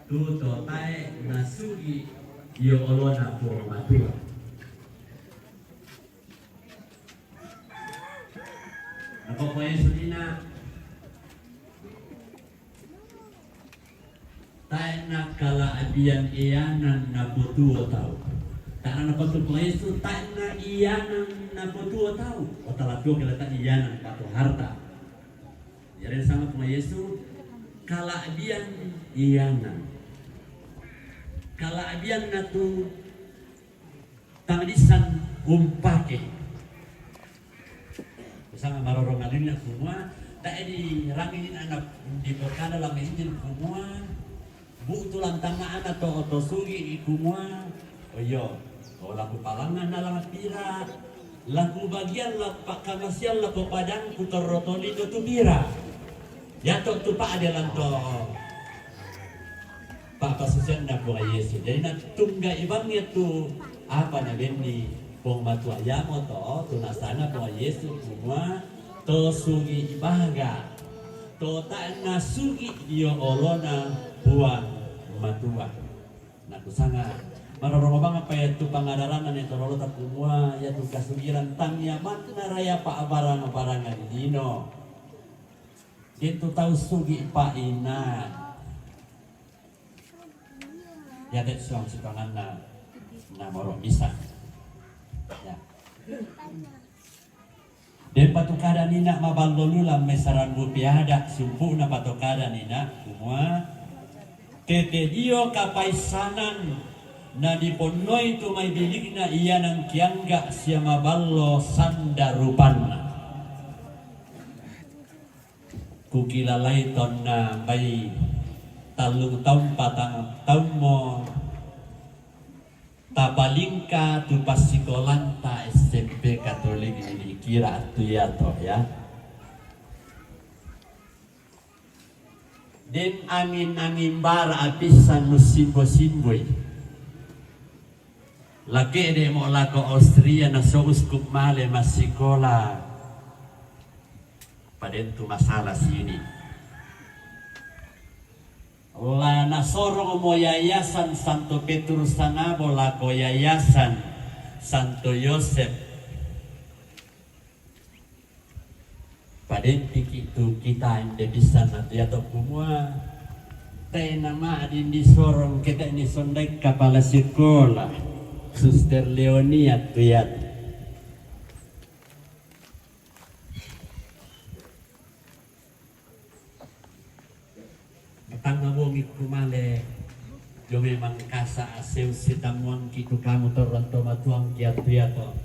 [SPEAKER 2] Tuto tae nasugi yo olona po matua. Ako po Yesus ina tae na kalaabian iyanan na butuo tau. Tae na patu po Yesus tae na iyanan na butuo tau. O talapyo kilata iyanan patu harta. Jadi sama po Yesus kalaabian iyanan. Kalaabian na tu tamadisan umpake. Bersama marorongan na semua, tak di rangin anak di perkara langin semua, butuh lantangan atau otosugi semua. Oh yo, kalau lagu palangan na lang pira, lagu bagian lapak kamasian lagu padang putar rotoli itu tu pira. Ya tu pak ada lanto. Pak pasusian na po kay Yesus. Jadi na tungga ibangnya tu apa na bendi pong matuayamo to tunasana po kay Yesus semua to sugi ibaga to ta na sugi iyo olona buang matua. Na kusanga marorong bang apa ya tu pangadaran na torolo ta semua ya tu kasugiran tangya makna raya pa abarang-abarangan dino. Itu tahu sugi pa ina. Ya det suang sipangan na morong bisa. Ya. Den patukada nina mabalolula mesaran bupiada sumpu na patukada nina semua tete dio kapaisanan na diponoi tu may biligna iya ng kiangga siya maballo sandarupan kukilalay ton na may talung tahun patang tahun mo tabalingka tu pasikolanta SMP Katolik ini kira tu ya toh ya. Den angin bara apisan musimbo-simboy. Laki de mo lako Austria na so uskup male masikola. Paden tu masalah sini. La nasoro mo yayasan Santo Petrus Sanabo lako yayasan Santo Yosef. Paden itu kita yang bisa nanti atau semua teh nama adin di sorong kita ini sondek kepala sekolah Suster Leonia tuyat. Tangga wongi kumale yo memang kasa aseu sitamuang kitu kamu toronto matuang kiat piato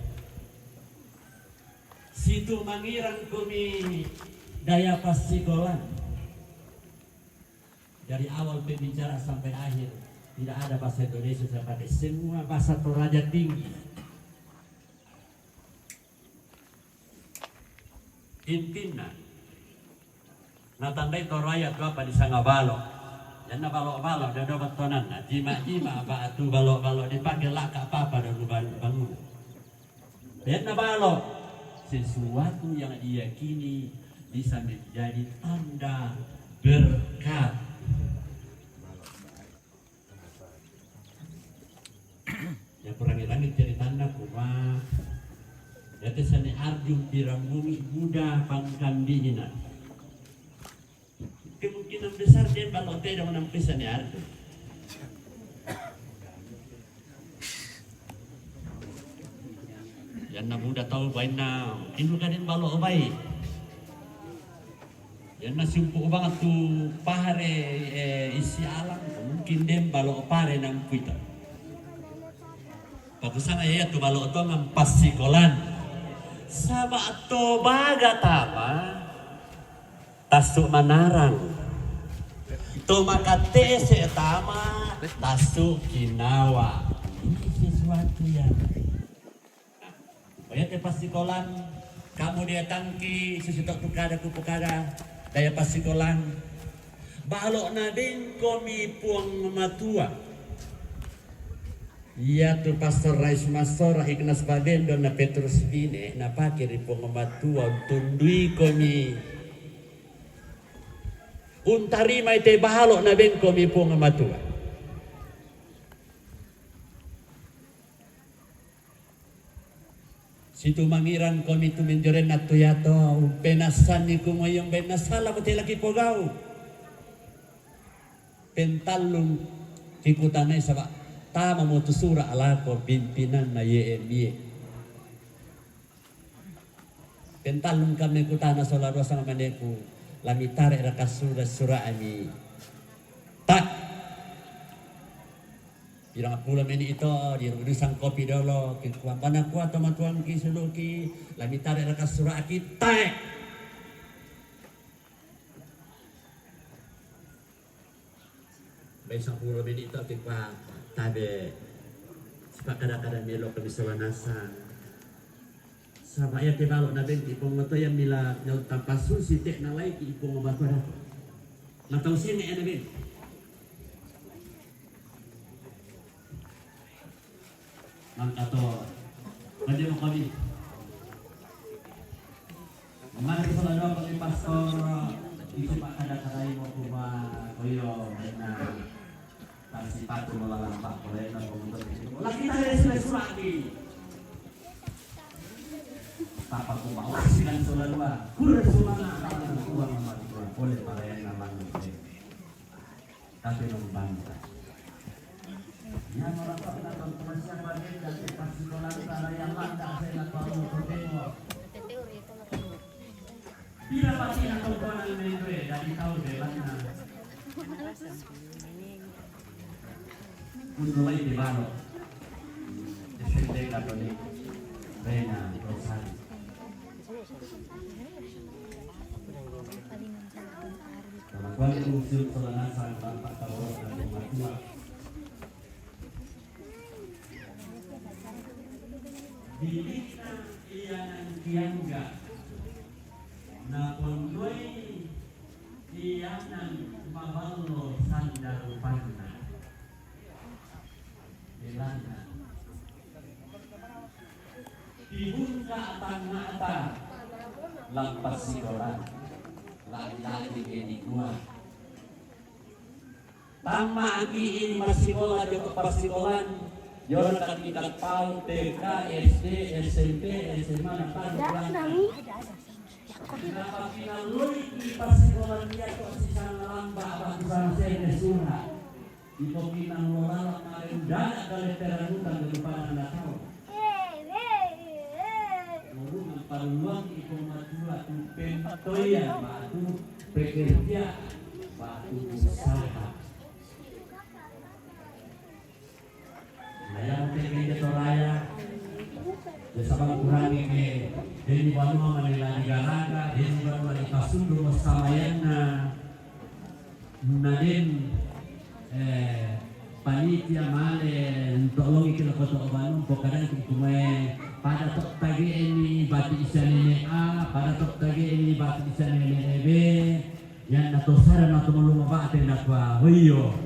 [SPEAKER 2] situ mangirang kumi daya pasikolan dari awal pembicara sampai akhir tidak ada bahasa Indonesia saya pakai, semua bahasa Toraja tinggi. Intina natandai Toraja tu apa di Sangabalo, dan na balok-balok dan dapat tonan, jima-jima batu balok-balok dipakai laka apa dan bangun. Dan na balok sesuatu yang diyakini bisa menjadi tanda berkat. Yang kurang-kurang jadi tanda kuma yaitu seni arjung dirambungi Buddha pangkandina. Kemungkinan besar dia balok tidak menampi seni arjung. Yang na Buddha tahu baik na ini kadin balok baik. Yang na sumpu banget tu pare isi alam mungkin dia balok pare nampuita. Patusan ayat tu balok tu ngampas sikolan. Sama atau baga tama tasuk manarang to makate setama tasuk kinawa. Ini sesuatu yang ayat pasikolan kamu dia tangki sesuatu pukada kupukada daya pasikolan balok na din komi puang matua. Iya tu Pastor Rais Masora Ignas Badendo na Petrus Bine na pakir po ngamatua tundui komi untari may te bahalo na ben komi po ngamatua. Situ mangiran komi tuminjoren na tuyato penasan ni kumoyong benasala mo te lagi po gau pentalung kikutanay sa tama mo tusura ala ko pimpinan na YMY. Pentalung kami kutana solaro sang maneku lamitare rakasura sura ami. Tak. Pirang pulam ini itu di rusang kopi dolo kikuan panaku atau matuan ki suluki lamitare rakasura aki tak. Besok pulau ini itu kikuan tabe sebab kadang-kadang melo kami sawanasa sama ya te balok na ben ipong mato yang mila nyau tanpa susi tek na lai ki ipong mato dah na tau sini ene ben mangkato ngaji mo kami mana kita lalu kami pastor itu pak kadang-kadang mau kuba koyo na si patu melalang pak boleh nak komentar itu. Lagi kita dari surat ni. Apa aku mau silan solar dua. Kurang semana kalau kurang mati boleh para yang namang itu. Tapi membangga. Yang orang tak tahu persiapan bagi dan pasti solar para yang landak saya nak tahu bertemu. Bila pasti nak tahu orang itu dari tahu bebasnya. Mulai di Bano, SMP Katolik, Rena, Rosari. Kalau usul selanasan tanpa tahu dan matua. Dilina iyanan kiangga, na pondoi iyanan maballo sandar panna. Dibunga tangata lampas sikolan laki-laki ini kuat tama agi ini masikola di pas sikolan Yon akan kita pau TK SD SMP SMA kenapa kita luri di pas sikolan dia kok sisa lamba bangsa saya surah di pokoknya lola kemarin dana kali teranutan di depan anda tahu. Lalu paruang itu matua tupen toya batu pekerja batu usaha. Ayam pekerja toraya. Bersama kurang ini dari bawah menilai galaga dari bawah di pasundu samayana. Naden
[SPEAKER 6] panitia male tolong ikila koto obanum pokaran kumai pada tok tagi ini batu isane A pada tok tagi ini batu isane B yang nato sara nato meluma bate nakwa hoyo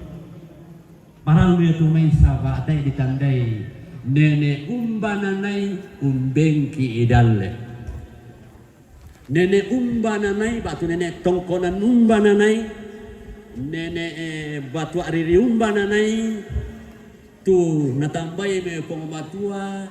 [SPEAKER 6] parang dia tu main saba tai ditandai nene umbananai umbengki idalle nene umbananai batu nene tongkonan umbananai nene batu ariri umbananai tu natambai me pengamatua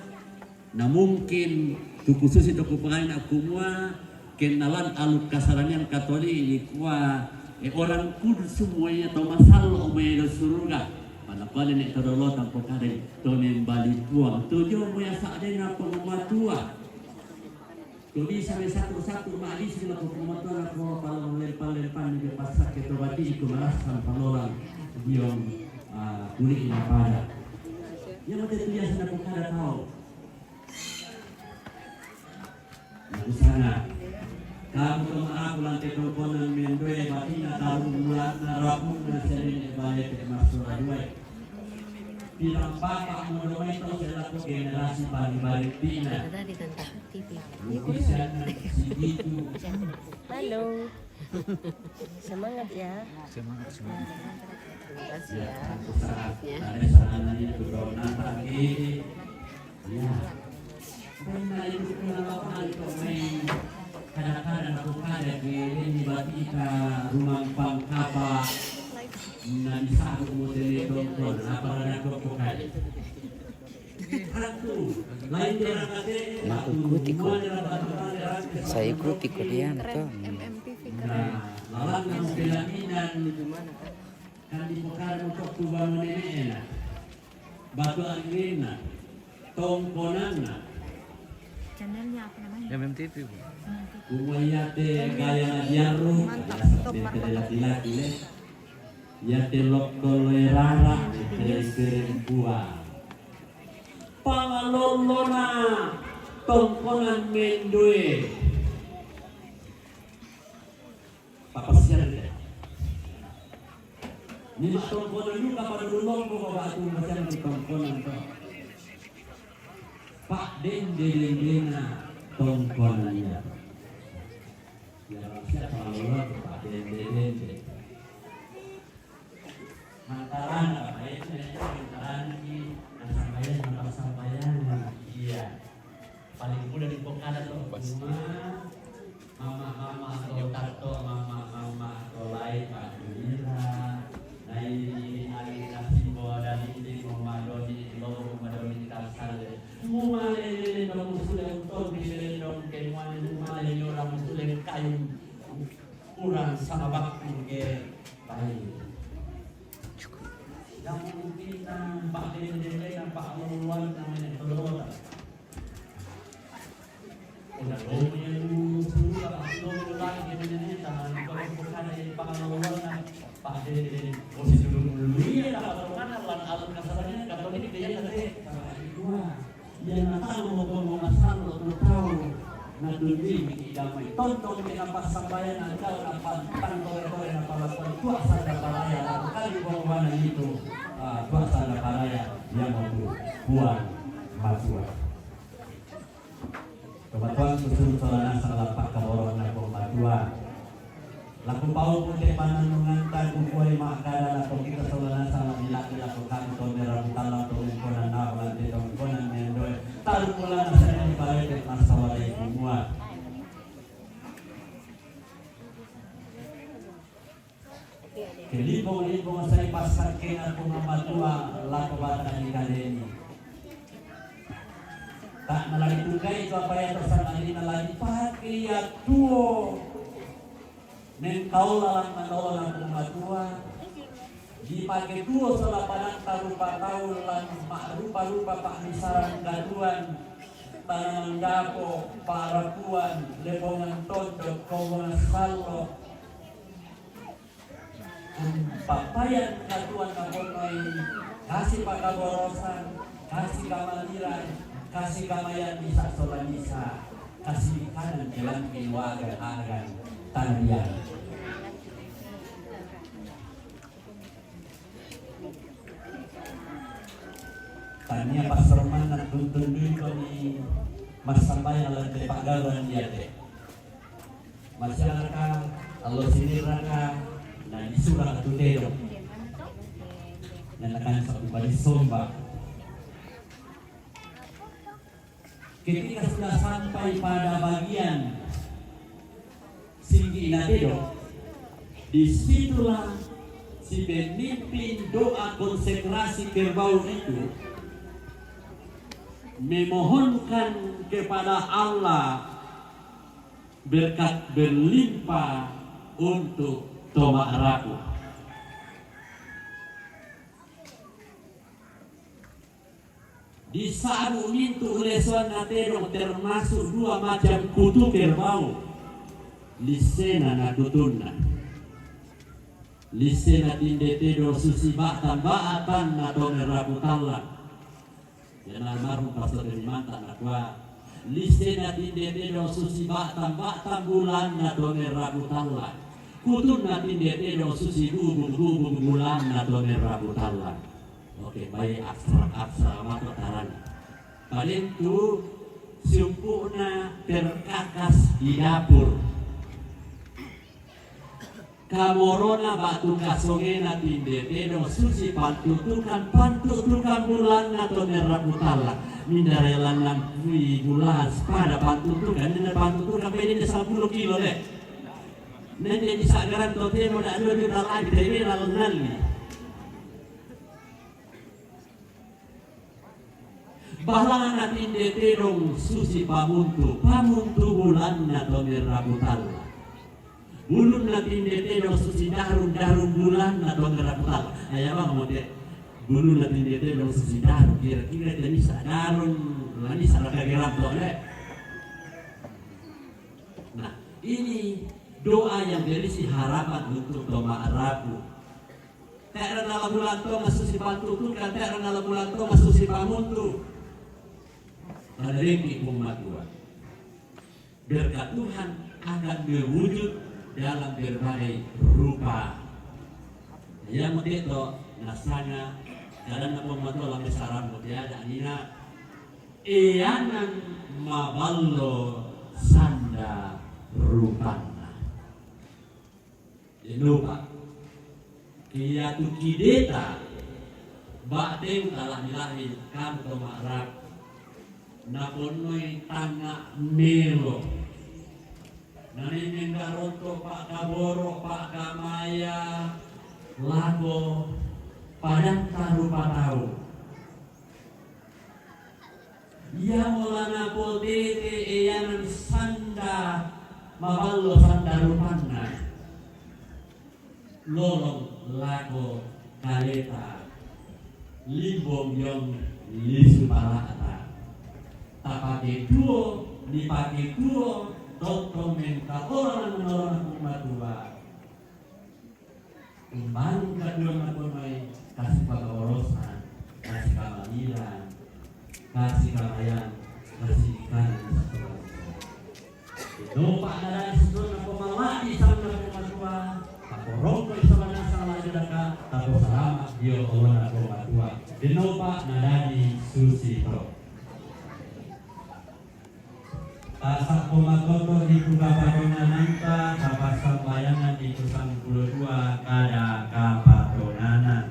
[SPEAKER 6] na mungkin tu khusus itu kupangain aku mua kenalan aluk kasarannya katoli ini kuah orang kudus semuanya atau masalah umay surga pada kali nek terolo tanpa kare tonen bali tua tujuh moya sakde na pengamatua tu bisa satu-satu malis sila pengamatua aku kalau lempar-lempar di pasar ke tobati ku marasan palolang diom kulit ina pada yang mati tu biasa na kada tahu di sana kamu kemaaf lantai komponen mendoe batina tahu bulan narapun nasari balik ke masuk dua bilang bapak mendoe itu selaku generasi balik tina
[SPEAKER 5] Ada di tentang TV.
[SPEAKER 6] lukisan segitu
[SPEAKER 5] Halo. Semangat ya. Semangat. Terima kasih ya.
[SPEAKER 6] saat ada sarananya juga lagi ya karena itu kenapa itu main kadang-kadang aku kada di batika rumah pangkapa nanti saat model dokter apa ada dokter aku lain orang kate aku ikuti kok
[SPEAKER 7] Saya ikuti kalian tuh.
[SPEAKER 6] lawan yang belaminan kan di pokar untuk tubangan ini batu angrina tongkonana
[SPEAKER 5] Channelnya apa namanya?
[SPEAKER 7] MMTV Bu.
[SPEAKER 6] Umayate gaya diaru de laki-laki le yate lokolerara de kerempuan pangalolona tongkonan mendoe papasian de ni tongkonan juga pada dulong ko batu macam tongkonan to Pak dendena tongkonannya ya siapa Allah Pak dendena mantaran apa itu mantaran ini sampaian iya paling mudah di pokada tuh mama atau tato mama atau lain Pak Dunia nah ini hari kasih bawa dari ini memadoni logo memadoni kasar mumale no musule untuk bisele no kemuan mumale no orang musule kayu kurang sama bakti ke baik yang mungkin Pak Dede dan Pak Luan namanya Tolota udah logonya dulu sudah logo lagi namanya tangan kalau bukan dari Pak Luan Pak Dede posisi dulu iya dapat mana lan alat kasarannya kata ini dia tadi yang tahu mau asal lo tahu naduli damai tonton di nampak sambayan anda nampak tangkore nampak lakukan kuasa daparaya kali bawa itu kuasa daparaya yang mau buang masuk kebetulan susun solana salah pak kaboron nak pembantuan laku pau putih panan mengantar kukuai makada atau kita solana salah dilaki-laku kantor merah talang tolongkonan nawalan di tongkonan mendoe taruh pula nasanya dibalik ke masalah semua kelibong-libong saya pasar kena pengamatua laku batang di kadeni tak nalagi tugai itu apa yang tersangka ini nalagi pakai ya tuo nen kau lalang menolong pengamatua dipakai duo salah padang tarupa taulan rupa-rupa pak misaran gaduan tangan dapo parapuan lebongan tondok kawangan sallo papayan gaduan kaponoi kasih pakaborosan kasih kamaliran kasih kamayan bisa solanisa kasih kanan jalan keluarga agan tarian tania pasroman na tuntun ko ni mas sambayan lang kay paggalan niya de. Masyarakat alo sinira ka na isura ka tutero na nakan sa Balisomba. Ketika sudah sampai pada bagian Singgi Inadedo, disitulah si pemimpin doa konsekrasi kerbau itu memohonkan kepada Allah berkat berlimpah untuk Toma Araku. Di saat mintu lesuan natero termasuk dua macam kutu kerbau, lisena na kutuna, lisena tindetedo susi batan baatan na tone rabutala, yang almarhum pastor dari mantan akwa, lisena tindetedo susi batan bulan na tone rabutala, kutuna tindetedo susi bubung bulan na tone rabutala. Oke, baik aksara matotaran. Paling tu sempurna terkakas di dapur. Kamorona batu kasongena tinde tedo susi pantutukan bulan atau nerabutala. Mindarelan lang kui bulan pada pantutukan dan pantutukan pwede na 10 kilo deh. Nanti di sagaran totemo na ano di talagi dewe lalunali. Balang natin deterong susi pamuntu bulan na to nerabutal. Bulun natin deterong susi darum bulan na to nerabutal. Ayah bang mo de bulun natin deterong susi darum kira-kira jadi darum lani salah kageram to le. Nah, ini doa yang berisi harapan untuk Toma Araku. Tera dalam bulan to masusi pantutu kan tera dalam bulan to masusi pamuntu. Menerima umat Tuhan. Berkat Tuhan akan berwujud dalam berbagai rupa. Yang itu nasanya karena umat Tuhan besaran mutiara nina eyanan maballo sanda rupana. Lupa. Kia tu kideta bakdeng telah dilahir kamu tomarak. Naponoy tanga melo narinig daronto Pak Kaboro Pak Kamaya lago padang taru patau ia mulana potete eyanan sanda maballo sanda rupana lolong lago kaleta limbong yang lisu palata tapake duo dipake duo totong mental orang umat Tuhan imbang kedua matunai kasih pagaworosan kasih kamaliran kasih kamayan kasih ikan itu pak dari situ nak pemalai sama umat Tuhan taporong sama salah jedaka tapo selamat dia orang umat Tuhan dinopa nadani susito. Tasak pemakoto di Kukapatongan Nangka Kapasang bayangan di Kusang 22 kada kapatonanan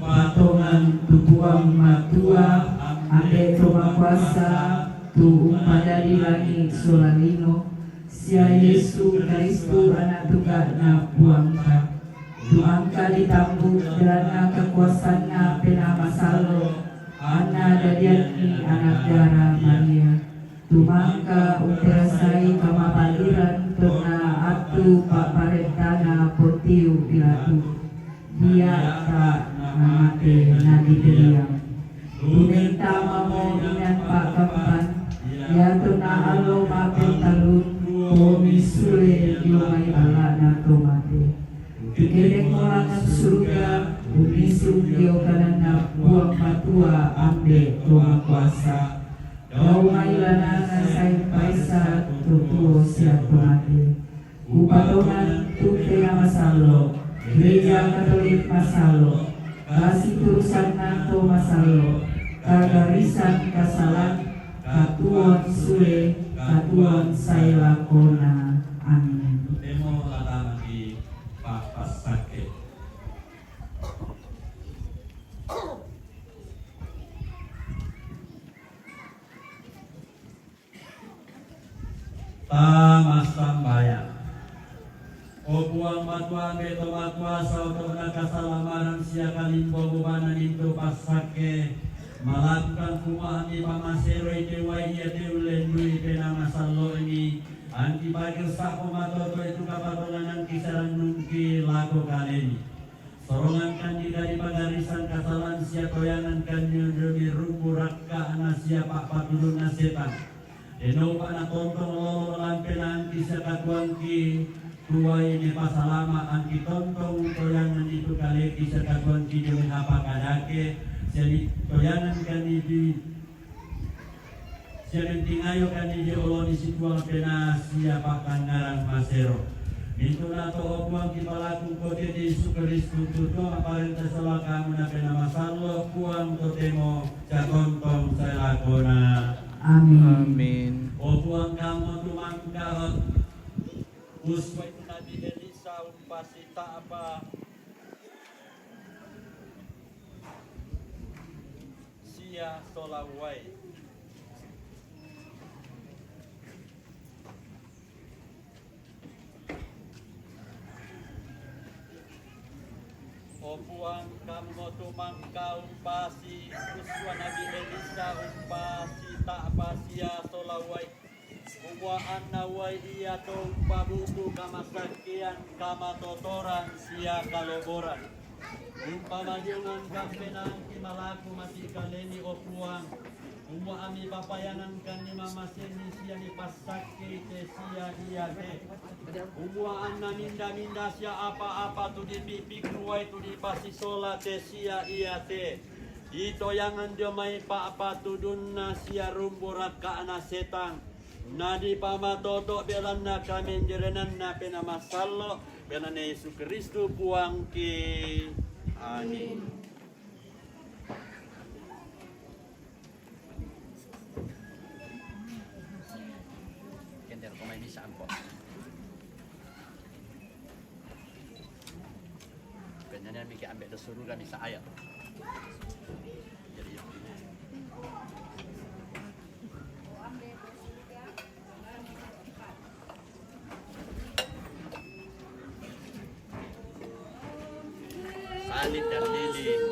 [SPEAKER 3] Patongan tubuang matua ade toma kuasa tu upada di langit solalino sia Yesu Kristu anak tunggal na buangka tu angka ditambut derana kekuasaannya penama salo anak dadiani anak darah Maria tumangka uterasai kamapaliran tona atu paparentana potiu pilatu dia tak namate nadi teriang tunenta mamo inan pak kampan ya tona alo mape talun komi sule diomai ala na tomate Tukereng orangan surga umisum dio kanana buang matua ambe toma kuasa Dau mailana nasay paisa tutuo siya tumati Upatongan tutera masalo Gereja Katolik masalo kasih turusan nato masalo, kagarisan kasalan, katuan sule, katuan saya lakona. Amin.
[SPEAKER 6] Demo latang di Pak Pasake. Tamas tambayan. O buang matuan beto matwa untuk nakasalamaran sia kalimbo bubanan itu pasake melakukan kumani pamasero ide waiya teulen dui pena masalo ini anti bagil sako matoto itu kapatolan kisaran nungki laku kaleni sorongan kanji dari pagarisan kasalan sia toyangan kanyu demi rumbu rakka anasia pak patulun nasetan eno pana tontong lolo lampenan kisah katuangki tua ini pasalama anti tontong toyangan itu kali kisah katuangki demi apa kadake jadi toyangan kan di sementing ayo kan di olo di situal pena siapa kangaran masero itu nato obuang kipalaku kote di Yesus tuto aparenta salah kamu na pena masalo kuang totemo cakontong saya lakona.
[SPEAKER 3] Amin.
[SPEAKER 6] Obuang kamu tumangka usway Nabi Elisa umpasita apa sia solawai opuang kamu tumangka umpasi uswa Nabi Elisa umpasi tak pasia solawai umuan nawai iya tumpa buku kamasakian kamatotoran sia kaloboran umpamanyungan kampenang kimalaku mati kaleni opuang umwa ami papayangan kan ni mamasin ni sia ni pasake te sia iya te umwa anna minda sia apa-apa tu di pipik ruai tu di pasisola te sia iya te ito yangan dia mai pa-apa tudunna sia rumburak ka ana setang nadi pamatoto belanna kami jerenanna pena masallo belanna Yesus Kristus puang ki. Amin. Kender komai bisa ampo. Kenyanya mikir ambek disuruh kan bisa ayat. Jadi salib dan lilin.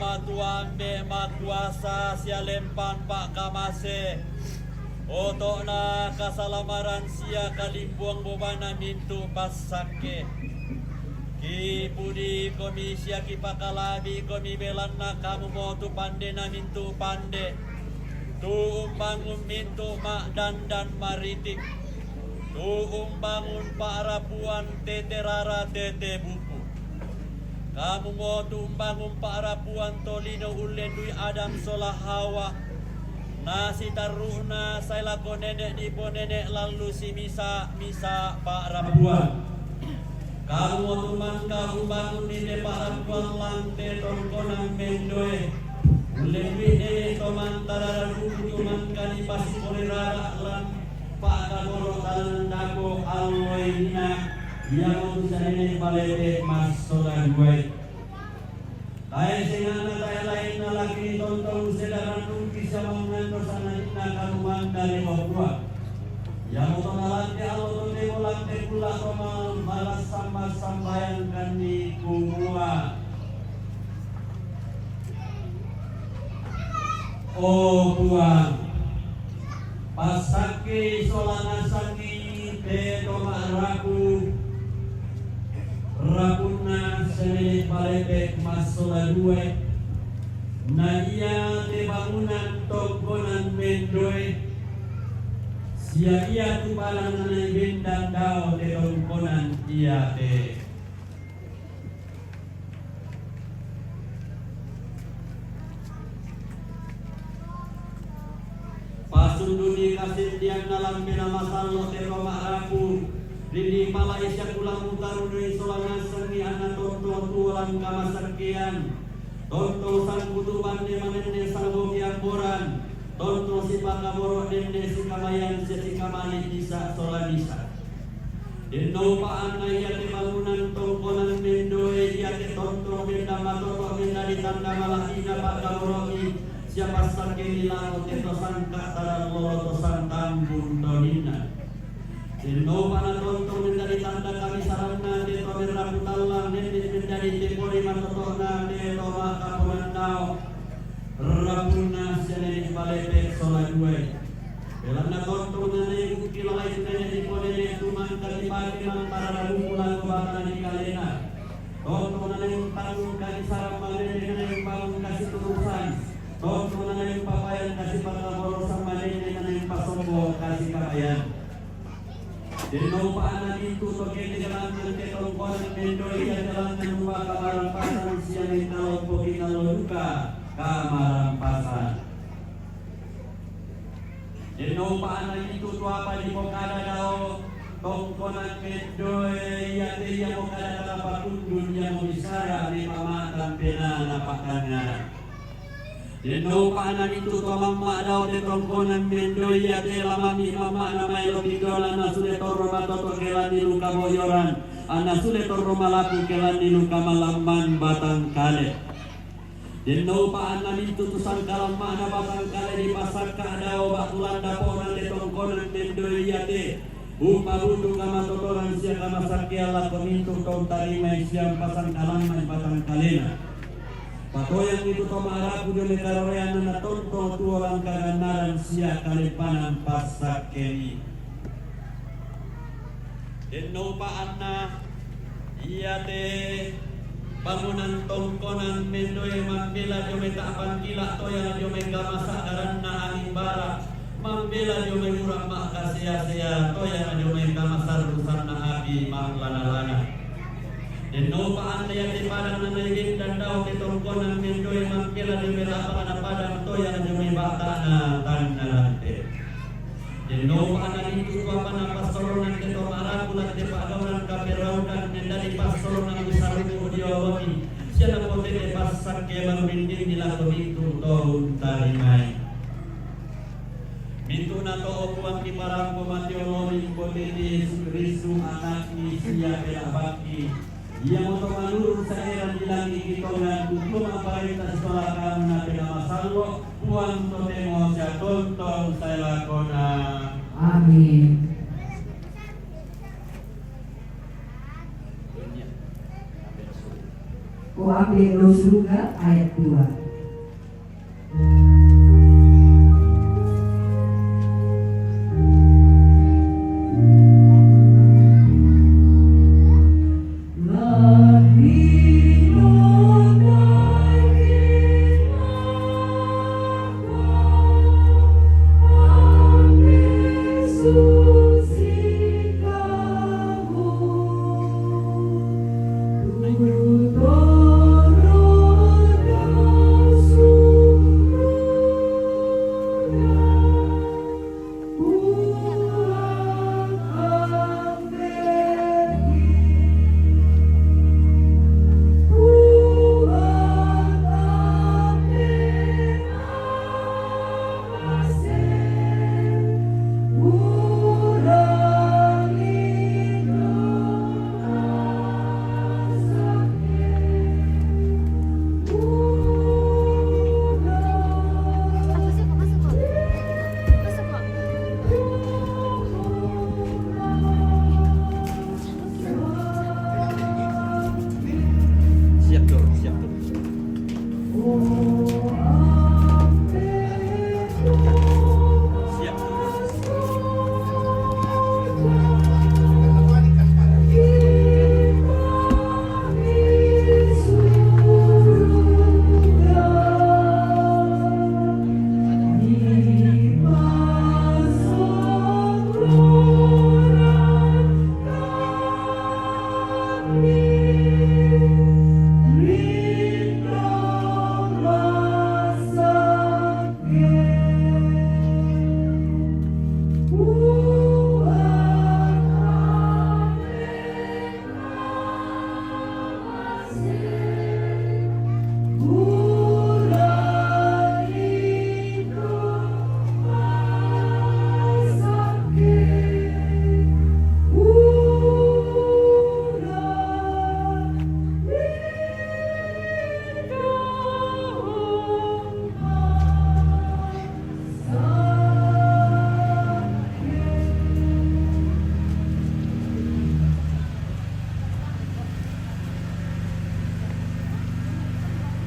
[SPEAKER 6] Matuambe matuasa sia lempan pak kamase oto na kasalamaran sia kalimbuang bobana mintu pasake ki budi komi sia ki pakalabi komi belanna kamu motu pande na mintu pande tu umbangun mintu mak dan maritik tu umbangun parapuan tete rara tete buku kamu mau tumbang para puan tolino ulen dui Adam solah Hawa nasi taruna saya lako nenek di nenek lalu si misa para puan kamu mau tumbang kamu bangun di para puan lante tongkonang mendoe ulen dui nenek tomantara ruku tumbang kali pas polirara lan para borok dalam dako alloina yang usaha ini palete mas solar gue Lain singana tayo lain na laki tontong sedaran lukis sa mga sana na kaluman dari bawah. Yang utonalan di Allah di bolang di pula romal malas sama sambayangkan di kumua. Oh Tuhan, pasaki solana sangi te toma raku rakuna senili palebek masola due na iya te bangunan tongkonan mendoe sia iya tu balang nanay bindang dao te tongkonan iya te. Pasunduni kasindian dalam bina masallo te roma raku Didi pala isya kulang utarunui solangan sengi anak tonto tualang kamasakian tonto sang kutuban de manende sang bogian boran tonto si pakamoro dende si kamayan si kamali bisa solanisa dendo paan na iya te bangunan tongkonan mendoe iya te tonto benda matoto benda ditanda malahina pakamoroki siapa sakini lao te tosangka taran lolo tosang tambun tonina Dino pana tonto menjadi tanda kami sarana de to meraputalang de menjadi tempori matotona de to maka pemandau rapuna seneni balebek sola due belanda tonto nane kilai nane di pode de tuman kali pagi mantara rabu pulang kebakaran di kalena tonto nane tanggung kali sarang mane nane bangun kasih turusan tonto nane papayan kasih pakamoro sama nane pasombo kasih kapayan Dino paan itu toke jalan ke tongkonan mendoi ya jalan rumah kamaran pasan siang kalau pokin kalau duka kamaran pasan. Dino paan itu tua apa di pokada dao tongkonan mendoi ya dia pokada kelapa kundun yang bisara di pamatan pena napakannya. Dino paanan itu tomamma daw de tongkonan mendoy ya de lamami mama na may lobidola na sude torro matoto kelan di luka boyoran ana sude torro malaku kelan di luka malaman batang kale. Dino paanan itu tusang kalamma na batang kale di pasar ka daw bakulan daponan de tongkonan mendoy ya de upabudu kama totoran siya kama sakyala pemintu tong tarimay siyang pasang kalamman batang kalena. Patoyang itu tomaraku de mekarorean na tonto tuolang kaganaran siya kalipanan pasak keni. Deno paan na iya te bangunan tongkonan mendoy mambela jome taapan gila toya jome gamasa daran na angin bara mambela jome murah mak kasia-sia toya jome gamasar rusan na api mak lana-lana. Deno paan na yan di padang na naigin dan daw di tongkonan mendoy mangkila di melapan na padang to yang jumi bata na tan na lante. Deno paan na itu apa na pasoronan di tomara kulat di padawan kapiraudan dan dari pasoronan di saruku diawami siya pote di pasak kemang binding nila itu tahun tarimay. Mintu na to okuang di parang komatiologi pote di risu anak ni siya belabaki yang untuk menurut saya di lagi kitongan hukum apa kita sekolakan nabi nama sallo puan totemo sia tontong saya lakona.
[SPEAKER 3] Amin. Kau ambil lo surga ayat 2.
[SPEAKER 8] Ku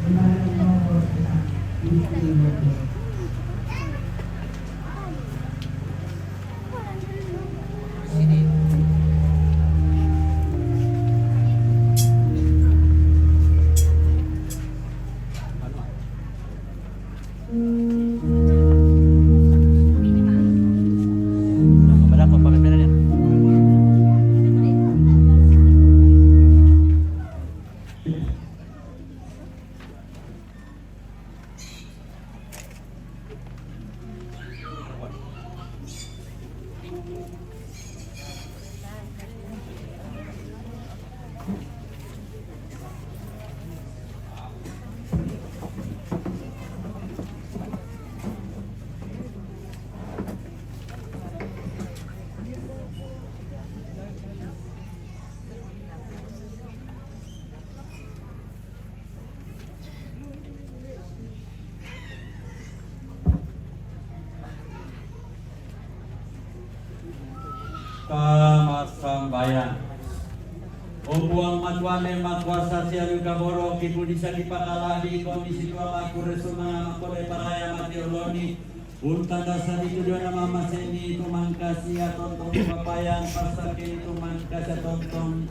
[SPEAKER 3] Barang nomor 6 Bintu Lombok.
[SPEAKER 2] Berapa pakai bedanya?
[SPEAKER 6] Kamasambaya Ubuang matwane matwasa siya kaboro kipudisa kipakalali komisi tuala kuresuna makore paraya matioloni Unta dasa di tujuan nama maseni tumangkasia tontong papayan pasakin tumangkasia tontong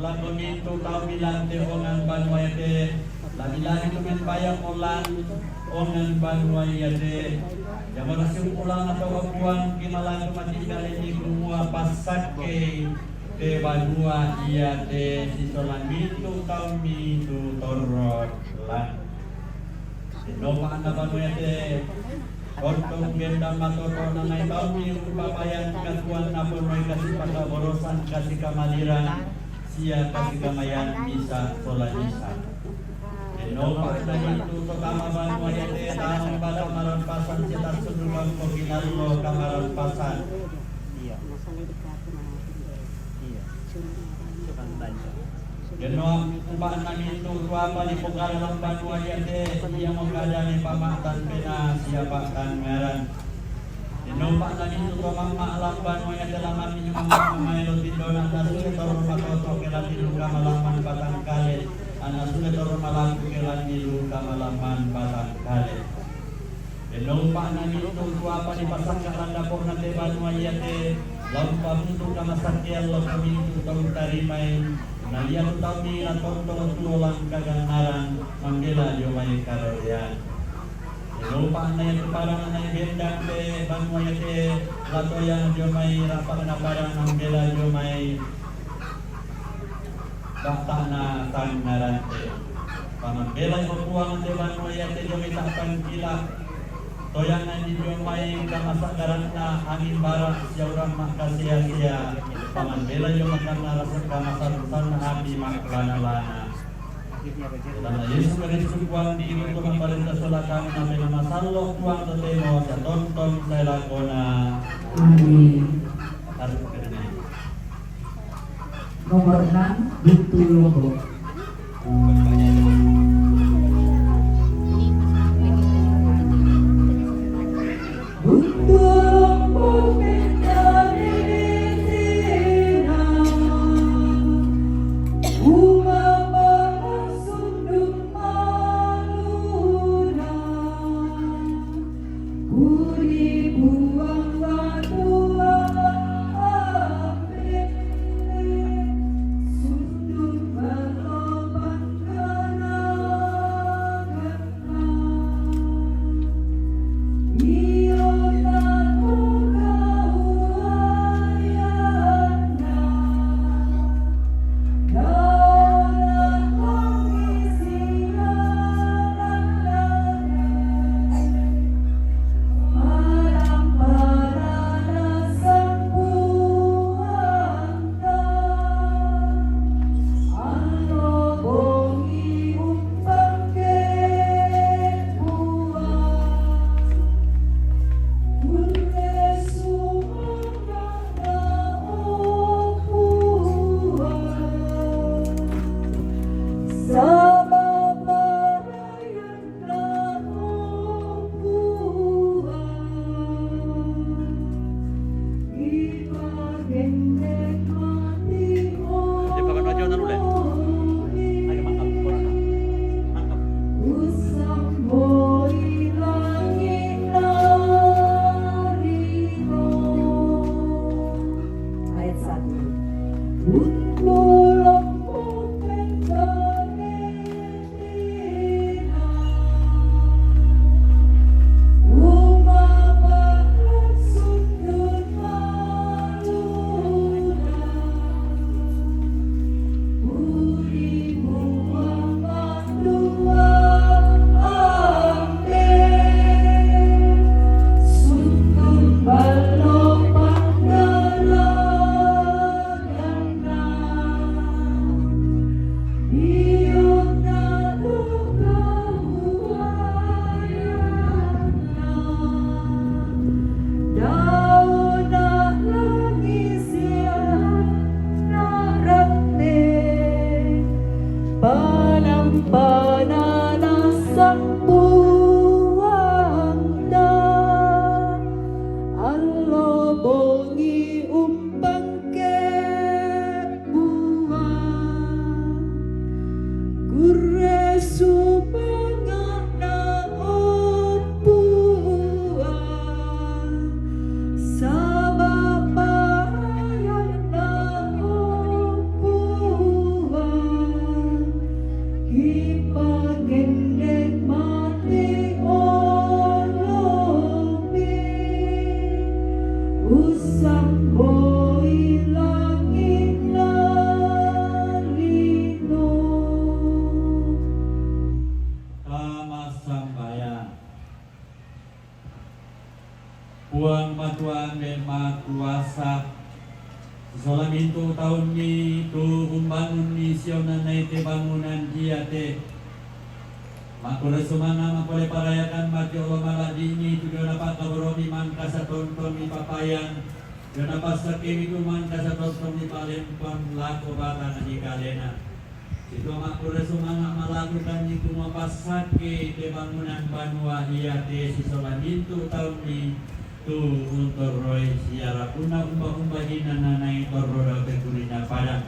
[SPEAKER 6] lagu itu kau bilang ongan banwayade lagi-lagi tumen bayang ulan ongan banwayade yang merasuk ulang atau buang kimalang mati kali kumua pasake de banua ia de sisolan itu kau itu torot lan Dinopa anda banwayade Kontong gendang matoto nangai kau papayan katuan napon may kasih pada borosan kasih kamaliran sia kasih kamayan bisa solanisa Denopa na itu terutama banwaya de tahun pada marampasan setar sedulur koginarlo kamarampasan Genok ubah nami itu ruapa di pengalaman banwaya de yang mengadani pamatan pena siapa kan ngaran Dinopak nami itu mama alamban waya dalam arti mamailo tindona nasule toro matoto kelan dilu kamalaman batang kale anasule toro malaku kelan dilu kamalaman batang kale Dinopak nami itu apa di pasang kalan dapur nate banwaya de lampa untuk kamasakya lo kami itu tahun tarimai nalia tutami na tonton tulang kaganaran manggila jomai karolian Lupa na yung parang na yung bendang te banwaya te lato yang jomay rapak na parang ang bela jomay bakta na tangaran te pamambela yung kuwang te banwaya te jomay takpan kila toyang na di jomay kamasakaran na angin barak siya urang makasiya-siya pamambela yung makanarasan kamasarusan na api makanalana Karena Yesus Kristus kuang di ibu Tuhan perintah solakan nabi nama sallo kuang tetemo sa tonton sa lakona.
[SPEAKER 3] Amin. Nomor 6 Bintu Lombok.
[SPEAKER 6] puang matuan memang kuasa solam itu tahun ni tu umbangun ni sionan te bangunan dia te makule sumanga makule parayakan mati Allah maladi ini tu dia dapat kabromi mangka sa tonton ni papayan dia dapat sakit itu mangka sa tonton ni palempon lako batang ni kalena itu makule sumanga malakukan ni kumapasake te bangunan banua dia te si solam itu tahun ni tu untuk roy siara puna umba nanai torroda tekulina pada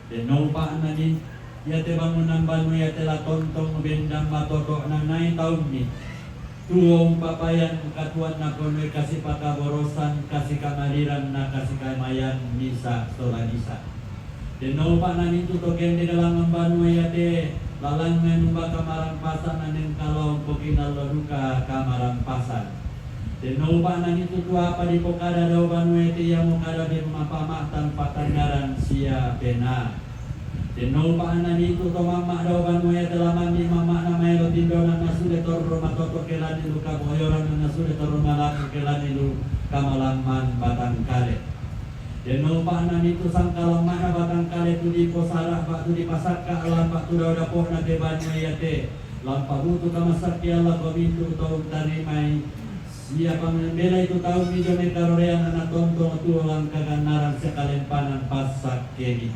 [SPEAKER 6] dan nompa nanin ya te bangunan banu ya te la tontong bendam matotok nanai tahun ni tuong papayan katuan na konwe kasih pakaborosan kasih kamaliran na kasih kamayan nisa sola nisa dan nompa nanin tu token di dalam banu ya te lalangan umba kamarang pasan nanin kalau pokinal luka kamarang pasan dan nompa nanin tu tua apa di pokada daw banu eti yang mukada di mapamah tanpa tanggaran sia pena dan nompa nanin tu to mama daw banu eti laman di mama namay lo tindonan nasude torro matoto kelani luka boyoran nasude torro malang kelani lu kamalanman batang kare dan nompa itu sangkalang mana batang kale tu di posarah pak tu di pasar ka alam pak tu dah poh na te banyu ya te lampa butu kamasak ya Allah komintu tolong tarimai siapa membela itu tahu ni jome karorean anak tontong tu lang kaganaran sekalen panan pasak keni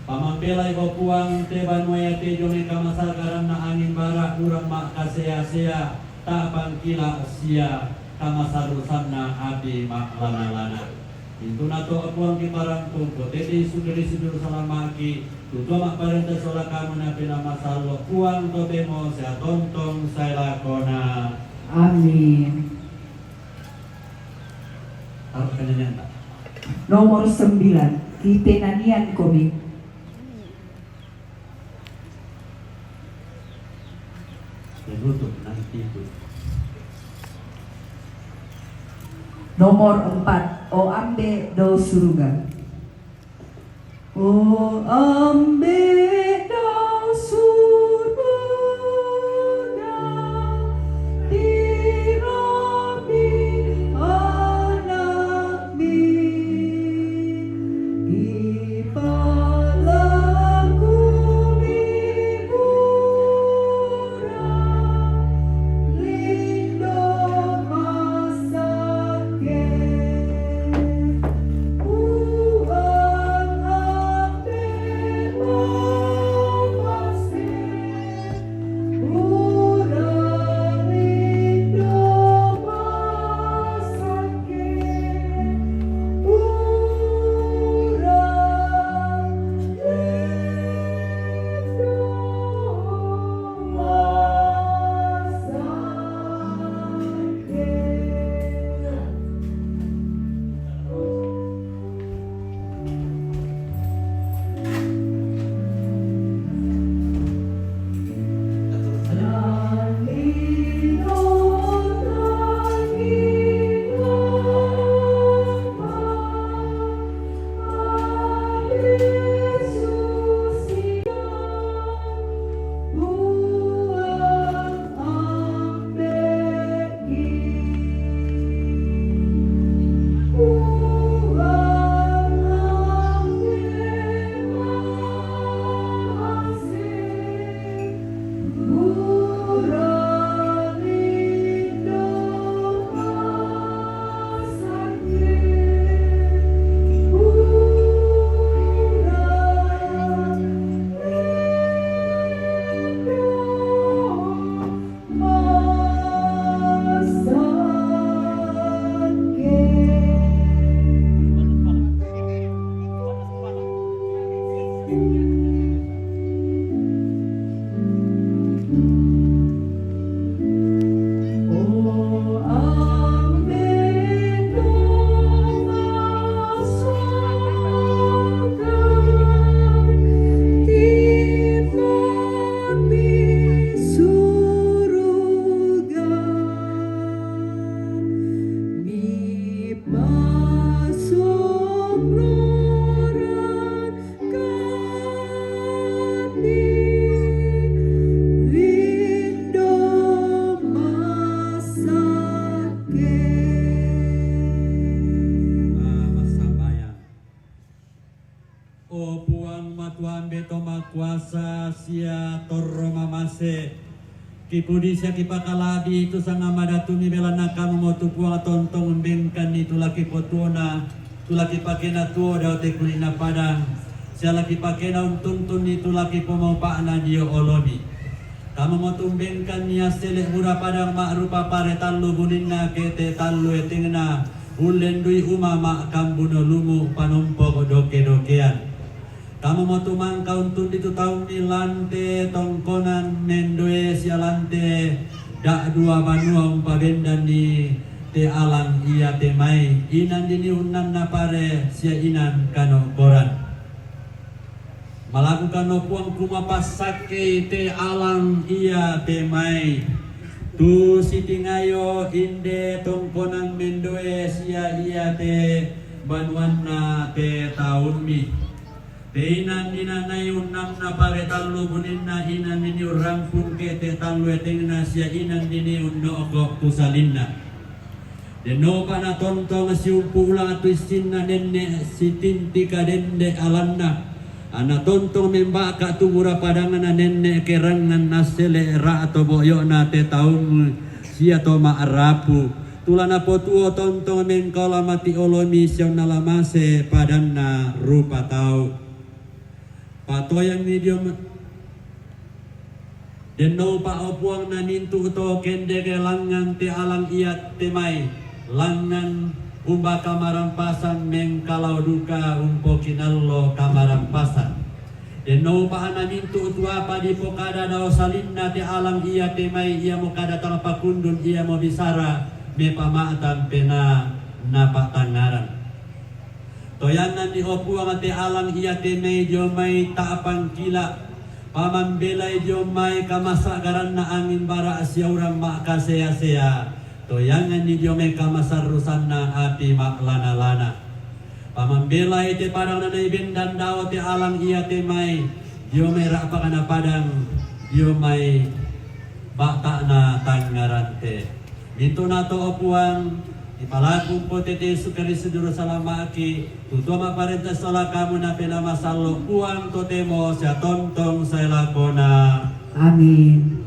[SPEAKER 6] pamambela ibu puang te banyu ya te jome kamasar karena angin barak urang mak kasea-sea tak pangkila sia kamasarusan na abi mak lana-lana itu nato akuang ki parang tungko tedi sudiri sidur salamaki tuto mak parenta sola kamu na pinamasallo kuang totemo saya tontong saya lakona
[SPEAKER 3] Amin.
[SPEAKER 6] harus kenyanyian tak?
[SPEAKER 3] Nomor 9, Kipenanian Komik.
[SPEAKER 6] Menutup nanti itu.
[SPEAKER 3] Nomor 4, O Ambe Do Suruga. O Ambe Do Suruga Tirobi anak bin Ipalaku liburan Lindo masake Uang ambe
[SPEAKER 6] kuasa sia torro mamase kipudi sia kipakalabi itu sanga madatumi belana kamu mau tupuang tontong membengkan itu laki potuona tu laki pakena tuo dau te kulina padang sia laki pakena untuntun itu laki pomau pakna dio olomi kamu mau tumbengkan nia selek murah padang mak rupa pare tallu buninna kete tallu etingna ulen dui umama kambuno lumu panompo doke-dokean kamu mau tumangka untuk itu tahun ni lante tongkonan nendoe sia lante dak dua banua umpabendan ni te alang ia te mai inan dini unan napare sia inan kano koran malakukan opuang kumapasake te alang ia te mai tu sitingayo inde tongkonan mendoe sia ia te banuanna te tahun mi Teinan dinanay unam na pare tallo buninna inan nini urangpun ke te tallo etengna sia inan nini unno ogok kusalinna. Deno pa na tontong si upulang atu isinna nenne si tinti kadende alanna. Ana tontong membaka tumura padangan na nenne kerangan nasele ra atau boyo na te taung sia to maarapu. Tulana potuo tontong mengkola mati olomi siang nalamase padanna rupa tau. Patoyang medium deno pa opuang nanintu to kende ke langan te alang iat te mai langan umba kamarampasan mengkalau duka umpo kinallo kamarampasan deno pa nanintu tu apa di pokada dao salinna te alang iat te mai ia mo kada talapakundun ia mo bisara me pamaatan pena napa tangaran toyangan ni opuang te alang iya te may jomay taapang kila pamambelay jomay kamasagaran na angin bara asya urang makasaya-saya toyangan ni jomay kamasarusan na api maklana-lana pamambelay te padang na naibendan daw te alang iya te may jomay rapa na padang jomay bata na tangarante ito na to opuang ipalakum po tete sukari seduro salama aki tuto maparenta sala kamu na penama salo kuang totemo sa tontong sa lakona.
[SPEAKER 3] Amin.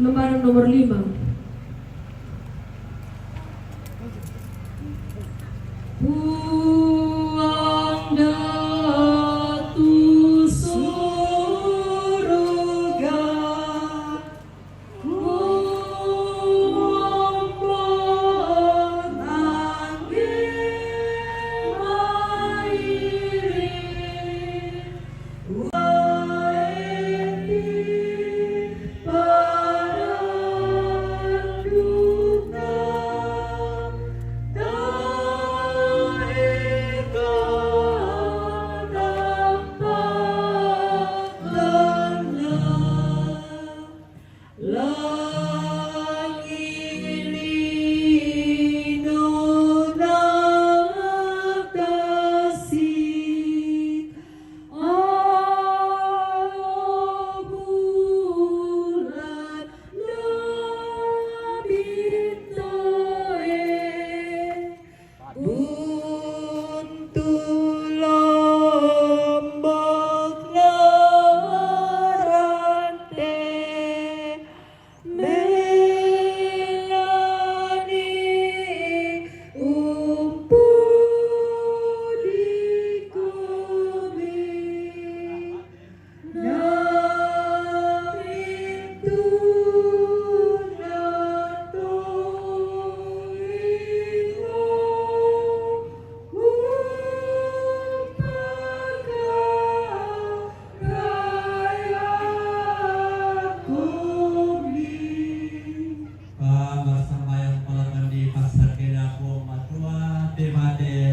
[SPEAKER 4] Lembaran nomor 5. Puang datu surga mumpun angin mairi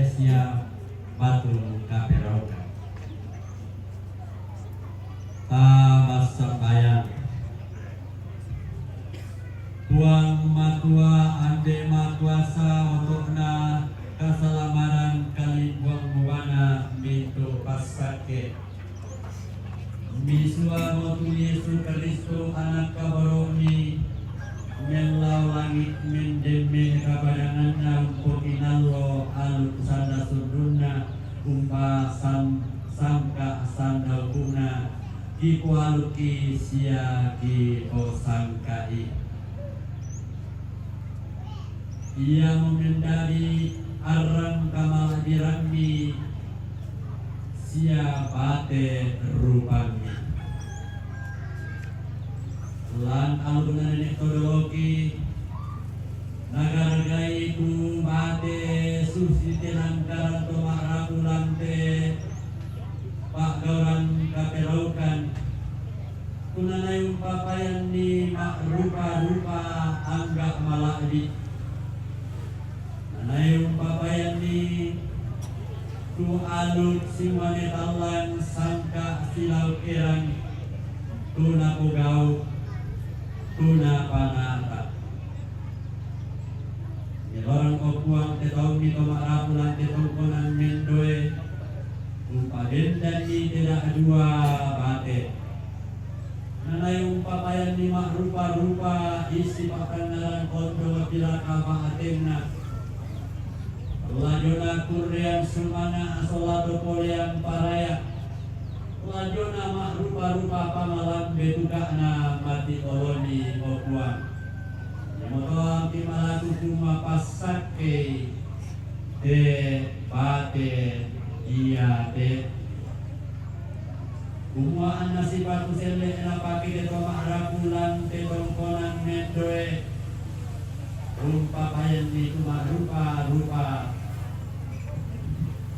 [SPEAKER 6] sia batu kaperoka. Tabas sambayang Tuang matua ande matuasa otokna kasalamaran kali buang buana mintu pasake misua motu Yesus Kristus anak kabaroni melau langit mendeme kabadanganna umpokinallo alut sanda suduna umpa sangka sandal guna kiku aluki sia ki osangkai. Ia mengendari arang kamal dirami sia bate rupami lan alungan metodologi nagargai ku bate susite langkaran tomaraku lante pak gauran kaperaukan kunanay papayan ni rupa-rupa angga maladi nanay papayan ni tu alut simwane talan sangka silau kirang tuna pugau tuna panata orang kopuang tetau mito marapulan tetau konan mendoe umpaden dan di tidak dua bate nanay papayan ni rupa-rupa isi pakanalan kondo bila kama atemna lajona kurnian sumana asolado polian paraya lajona rupa-rupa pamalam betukana mati oloni okuan motoang timalaku cuma pasake de bate iya de kumuaan nasibatu sele ena pake de toma rapulan de tongkonan mendoe rumpa payan di cuma rupa-rupa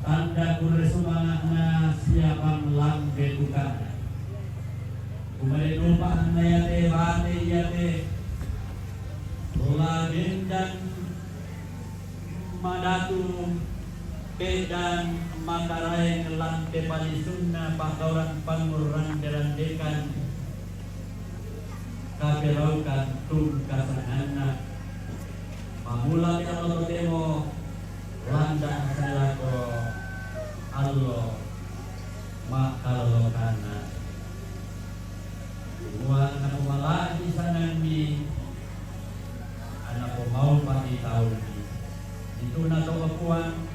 [SPEAKER 6] tanda kuresumana siapang lambe tukana kumare lupa na yate bate yate lagen dan madatu pedan makarai ngelante palisunna pakauran pangurang derandekan kaperaukan tung kasanana mamula kalau temo landa salako allo makalokana wa nakumala di sanami anak mau pagi tahun itu nato akuan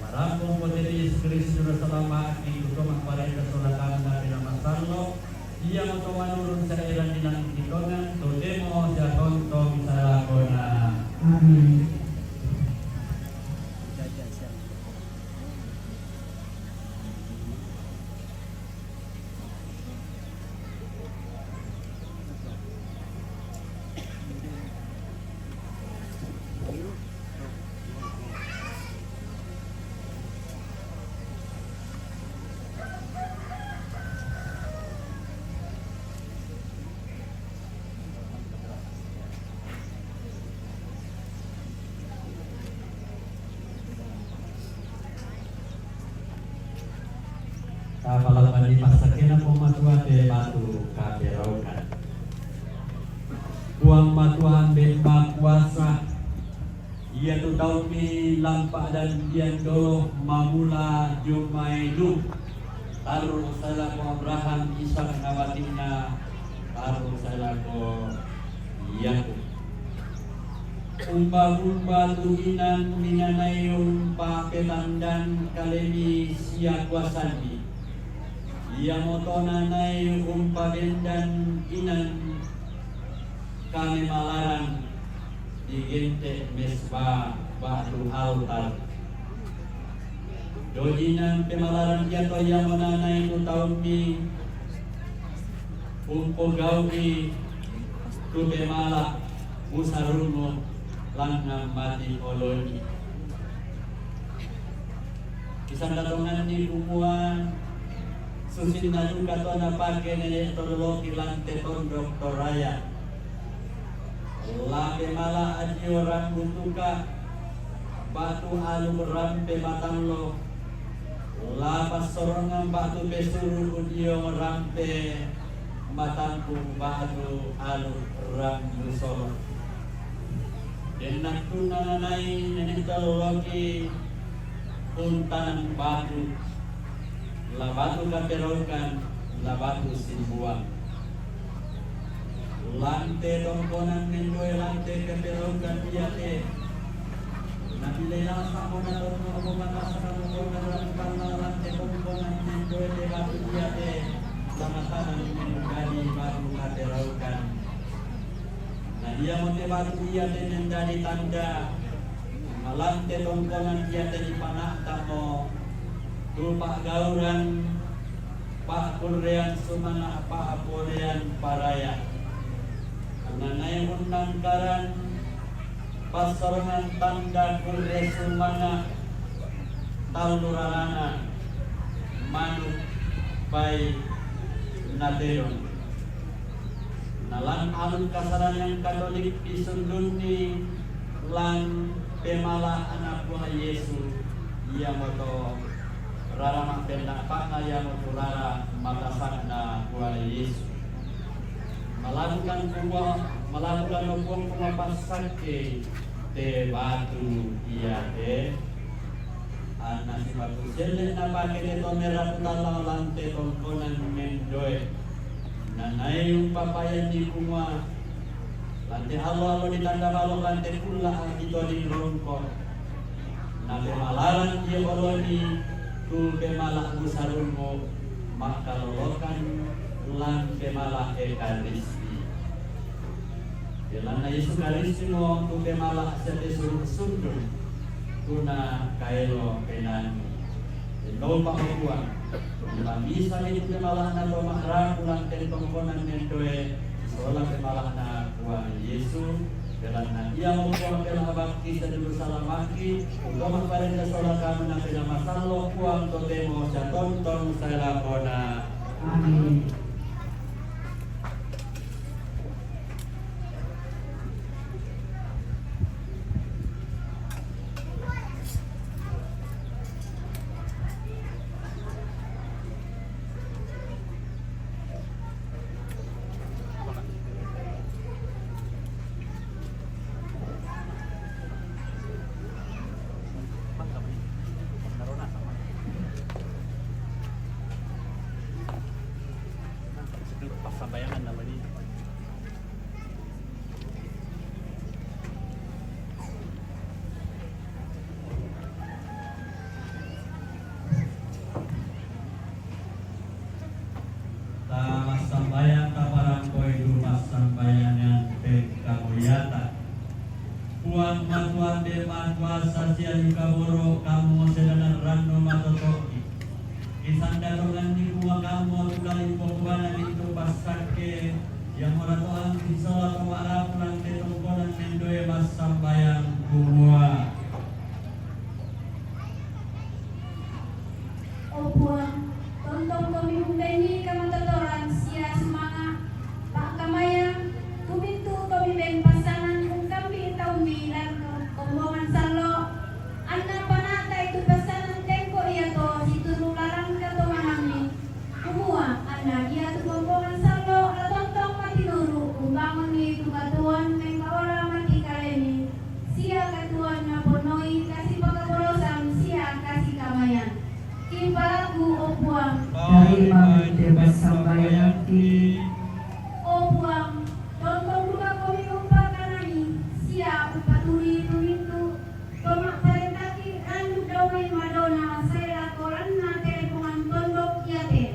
[SPEAKER 6] marambong poteri Kristus selama di rumah para kesolatan na pinamasallo iya mo manurun sa ilang nilang tikonan to demo sa tontong salakona.
[SPEAKER 3] Amin.
[SPEAKER 6] Kapalapan di pasakena pematua de batu kaperaukan buang matuan bembak kuasa ia tu daumi lampak dan dian dolo mamula jumai lu taruh salako Abraham Ishak nawatina taruh salako Yakub umba tuhinan minanay umpa pelandan kalemi siya kuasandi ia motonanay umpagendan inan kami malarang digente mesbah batu altar dojinan pemalaran kiato yang menanay utaumi umpogawi tubemala musarumo langang mati oloni isang datongan ni kumuan susin na yung kato na pake na todoloki lante ton Dr. Raya laki mala aji orang buntuka batu alu rampe matanlo lapas sorongan batu pesuru udio rampe matanku batu alu rambu sorong denak tunanay nenitalogi puntanan batu la batu kaperokan la batu simbuan lante tongkonan mendoy lante kaperokan diate nabilay sa muna torno mo matasakan mo nararampan na lante tongkonan mendoy de batu diate lamatanan mendoy batu kaperokan nah dia mote batu diate menjadi tanda malante tongkonan diate di panakta mo tupak gauran pak kurrean sumana pak aporean paraya nanay undang karan pasarangan tanda kurre sumana taluralana manuk bay naderon nalan alun kasaran yang Katolik isundun ni lang pemala anak buah Yesus ia moto rara makpenda pakna ia moto rara matasak na buah Yesus melakukan hukum pengapasan ke te batu ia te anak si batu jelek na pakai te tomera tala lante tongkonan mendoy nanay yung papayan di kumwa lante halo ditanda balok lante pula ito di rongkor na pemalaran dia oloni tu pemalak busarun mo makalolokan lang pemala ekaristi Yalan na Yesus Karisti mo tu pemala sa tesurong sundun tuna kaelo penani ilo pa kuwan pamisa ni pemala na to maharap lang tentongkonan mendoe sola pemala na kuwan Yesus yalan na iya mo kuwan pela bakti sa Jerusalemaki ugamang parenda sola kami na pinamasalo kuwan totemo sa tontong sa lapona.
[SPEAKER 3] Amin.
[SPEAKER 2] Sambayangan nama dia.
[SPEAKER 6] Tamas sambayan taparangkoy dumas sambayangan pekamoyata Puan matuan de matwasa siya kaburo kamu sedanan rando matotoki isang darongan ni kuwa kamu tulalin pokwana dito pasake yang moratoan isola kawarap lang tetongkonan mendoy mas sambayang kuwa
[SPEAKER 4] O Puang, tontong kami humbeni kamatotoran siya sumanga Pak kamayang kumintu kami ben pasangan kung kami taumilan kumbongan salo anna panata itu pasangan tengko iya to situnularang ka to manami kumua anna iya tu kumbongan salo tontong matinuru kumbangon ni tukatuan neng kawala mati kaleni siya katuan na ponoi kasih pagkaborosan siya kasih kamayan Kipalaku o Puang
[SPEAKER 3] Dari Mami Tebas Sambayan Ki
[SPEAKER 4] O Puang, tontong dua kami umpah kanani siya upaturi tumintu tomak parentaki anu dawai madona saya koran na telepongan tondok yate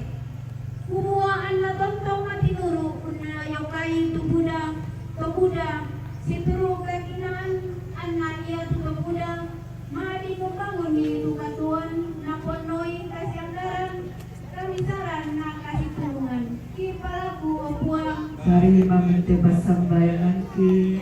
[SPEAKER 4] kumuaan na tontong matinuru una yokai tubuda situru kakinaan anna iya tu tubuda madi kubangun ni tukatuan na ponoi kasanggaran kamisaran na kahitulungan kipalaku o Puang
[SPEAKER 3] Dari Mami Tebas Sambayan Ki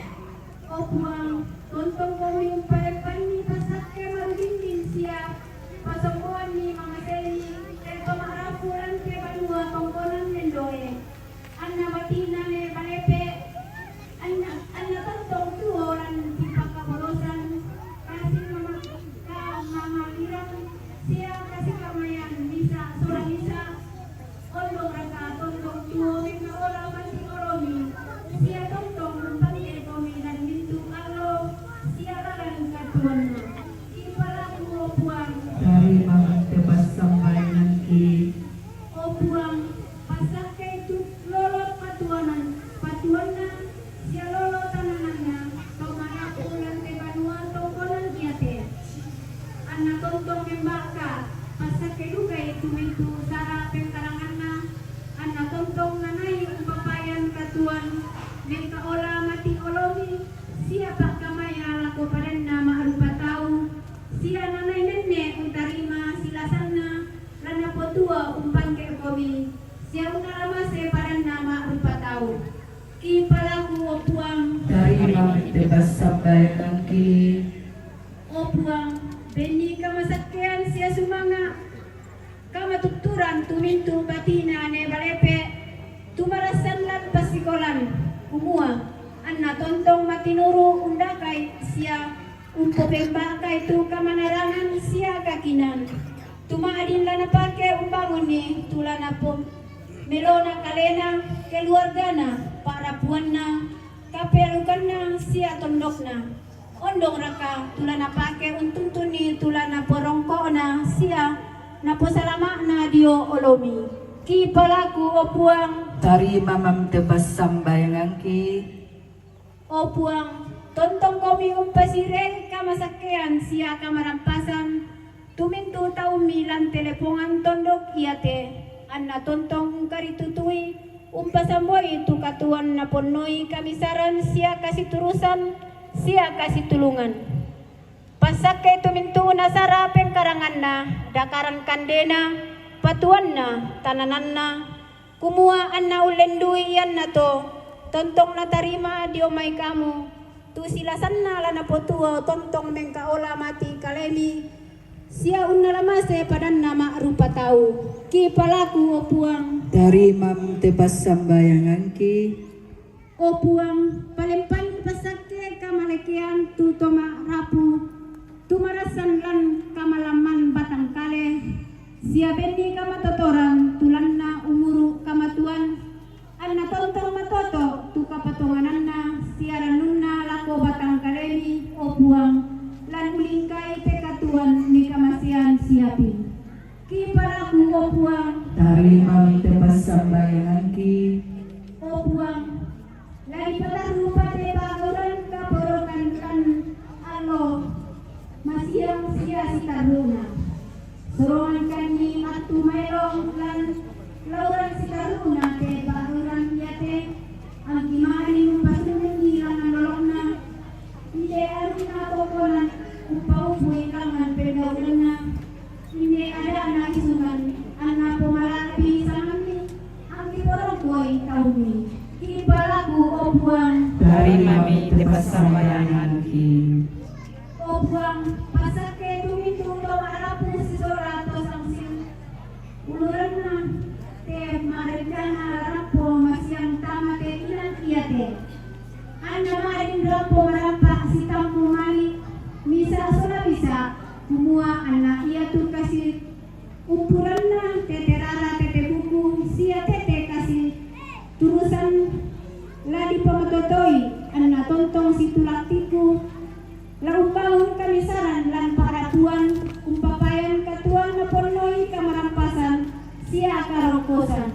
[SPEAKER 4] o Puang tontong kami umpay pani pasake marudindin siya pasangkuan ni mga seli kaya maharapuran kaya panua tongkonan mendoe anna batina ne panepe anna tontong tuoran di pagkabolosan kasih tumitu sara pengkarangan na anak tontong nanay umpapayan katuan ng kaola mati olomi siapa kamaya lako padan na maarupa tau siya nanay nene utarima silasan na lana potua umpan ke komi siya unaramase padan na maarupa tau ki palaku opuang
[SPEAKER 3] Tarima tebas sampai kaki
[SPEAKER 4] opuang beni kamasakyan siya sumanga kamatuturan tumintu batina ne balepe tumarasan lan pasikolan umua anna tontong matinuru undakay siya umpopembakay tu kamanarangan siya kakinan tumaadin lan napake umbangon ni tulana po melona kalena keluarga na para puan na kapelukan na siya tondok na ondong raka tulana pake untuntun ni tulana porongko na siya na po salama na dio olomi ki palaku opuang
[SPEAKER 3] Tarima mam tebas sampai kaki
[SPEAKER 4] opuang tontong komi umpasire kamasakyan siya kamarampasan tumintu taumi lan telepongan tondok iate anna tontong karitutui umpasamboy tu katuan na ponoi kamisaran siya kasih turusan siya kasih tulungan pasake tumintu nasara pengkarangan na dakaran kandena patuan na tananan na kumuhaan na ulendui yan na to tontong na tarima diomay kamu tu silasan na lana potua tontong mengkaola mati kalemi siya unalamase padan nama rupa tau ki palaku opuang
[SPEAKER 3] Tarima mam tebas sampai kaki
[SPEAKER 4] opuang paling pasake kamalekian tu toma rapu tumarasan lan kamalaman batang kale siya bendi kamatotoran tulan na umuru kamatuan anna tontong matoto tu kapatunganan na siya ranun na lako batang kaleni opuang lan ulingkay pekatuan ni kamasian siapin ki palaku opuang
[SPEAKER 3] Tarima mam tebas sampai kaki
[SPEAKER 4] opuang lagi pataru pate baguran kaporokan kan alo masiang sia sitaruna sorongan kani atu mailong lan lauran sitaruna te baguran yate ang kimari pasungan nilang nolongna ide aruna kokonan upaupuy kangan pedaulan na ide ada anak isungan anak pemalapi samani ang kiporong koy taumi kipalaku opuang
[SPEAKER 3] Tarima mam tebas sampai kaki
[SPEAKER 4] opuang pasake tumitu bawa arapu sisorato sangsin uluran na te maredana rapo masyang tama te ilan iate anda marin rapo marapa sitampu mali misa sola bisa kumua anak ia tu kasih ukuran na tete rara tete buku sia tete kasih turusan ladi pamatotoi anak tontong situlaktiku laumbangun kamisaran lan paratuan umpapayan katuan na ponoi kamarampasan siya karokosan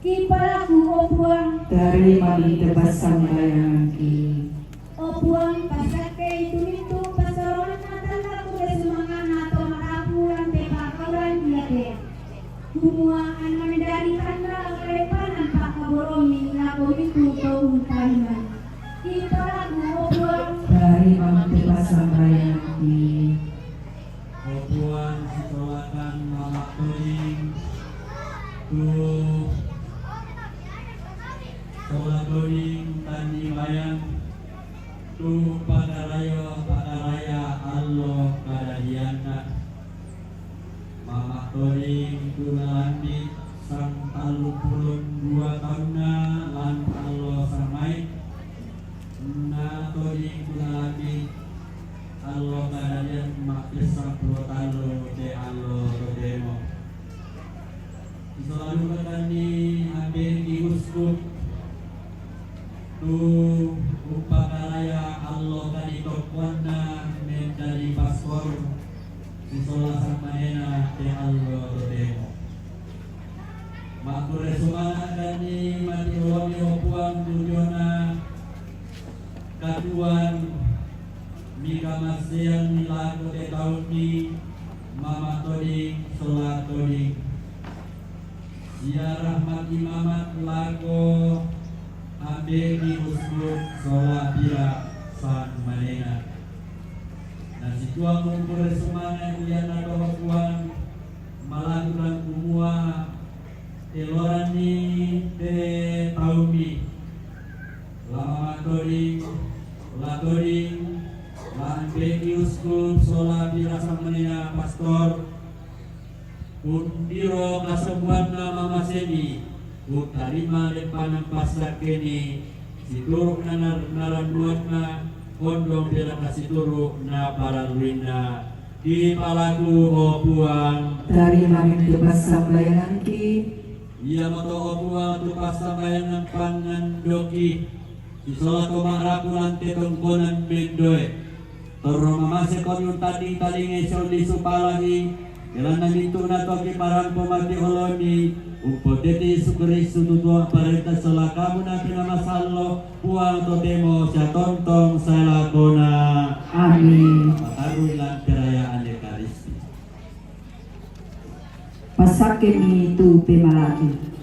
[SPEAKER 4] ki palaku opuang
[SPEAKER 3] Tarima mam tebas sampai kaki
[SPEAKER 4] opuang pasake tumitu pasaroan natala ku besumangan nato marapu lan tebakaran diate kumua an medali kanra kalepanan pak kaboromi lako mitu kaum taliman ki palaku opuang
[SPEAKER 3] Tarima mam tebas sampai kaki
[SPEAKER 6] Opuan sitolakan mamak kuning tu sekolah kuning tani bayang tu padaraya Allah kadadiana mamak kuning tu nalandi sang 32 tahunna lan Allah samai na kuning tu nalandi Allah kadadian makis 10 tahun de Allah demo selalu kadani ambil di uskup tu upakaraya Allah kadi kokwana menjadi paspor disola samana de Allah demo makure sumana kani mati wami opuang dujona kaduan mika masiang nilaku de tahun ni mama toding solat toding Sia rahmat imamat lago ambe di usbud solabia san manena. Nasi tuang ngumpul semangat uyan atau bakuan malakukan umua telorani de taumi lama latoring lan beki uskup solabia san manena pastor Undiro kasembuhan nama maseni utarima depan pasak kini situruk naranduan na kondong dela kasih turuk na para ruina di palaku obuang
[SPEAKER 3] dari mamin tu pasang layanan ki
[SPEAKER 6] ia moto obuang tu pasang layanan pangan doki isola komaraku nanti tongkonan mendoe teroma masih konyun tadi ngesol di supalahi Ilan itu na toki parang pemati holoni upodeti sukri sututua parita selakamu na pinamasalo puang totemo sa tontong sa lakona.
[SPEAKER 3] amin.
[SPEAKER 6] Pataru ilang perayaan Ekaristi.
[SPEAKER 3] Pasakin itu pemalaki.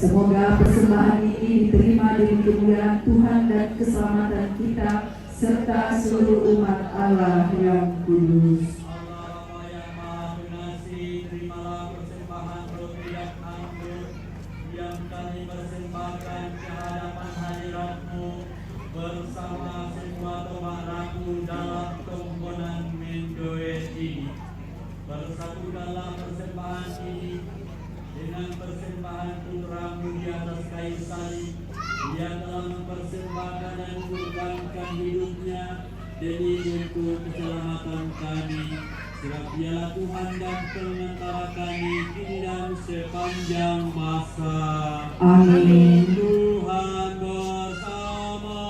[SPEAKER 3] Semoga persembahan ini diterima demi kemuliaan Tuhan dan keselamatan kita serta seluruh umat Allah yang kudus.
[SPEAKER 6] Allah yang maha pengasih, terimalah persembahan roti dan anggur yang kami persembahkan ke hadapan hadirat-Mu bersama semua tomak raku dalam tongkonan mendoe ini. Bersama kabulkanlah persembahan ini dengan persembahan putramu di atas kayu salib. Dia telah mempersembahkan dan mengorbankan hidupnya demi untuk keselamatan kami. Sebab dialah Tuhan dan pengantara kami kini dan sepanjang masa.
[SPEAKER 3] Amin.
[SPEAKER 6] Tuhan bersamamu.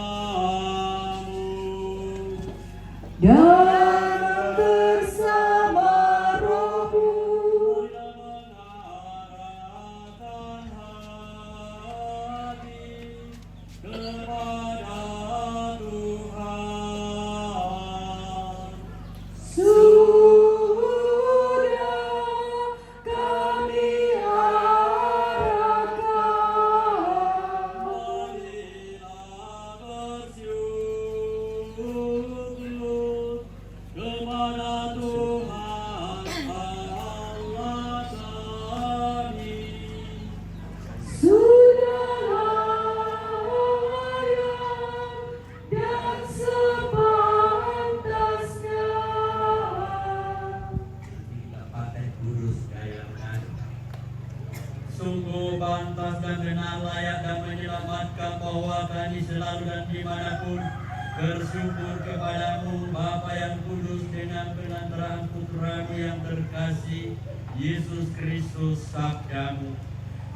[SPEAKER 3] Dan bersama rohmu.
[SPEAKER 6] Mengarahkan hati kepada Tuhan.
[SPEAKER 3] Sudah kami arahkan.
[SPEAKER 6] Marilah bersyukur kepada Tuhan Allah kami.
[SPEAKER 3] Sudah layak dan sepantasnya.
[SPEAKER 6] Kita pakai kudus gayangan. Sungguh pantas dan benar layak dan menyelamatkan bahwa kami selalu dan dimanapun bersyukur kepadamu Bapa yang kudus dengan pelantaran Putramu yang terkasih Yesus Kristus sabdamu.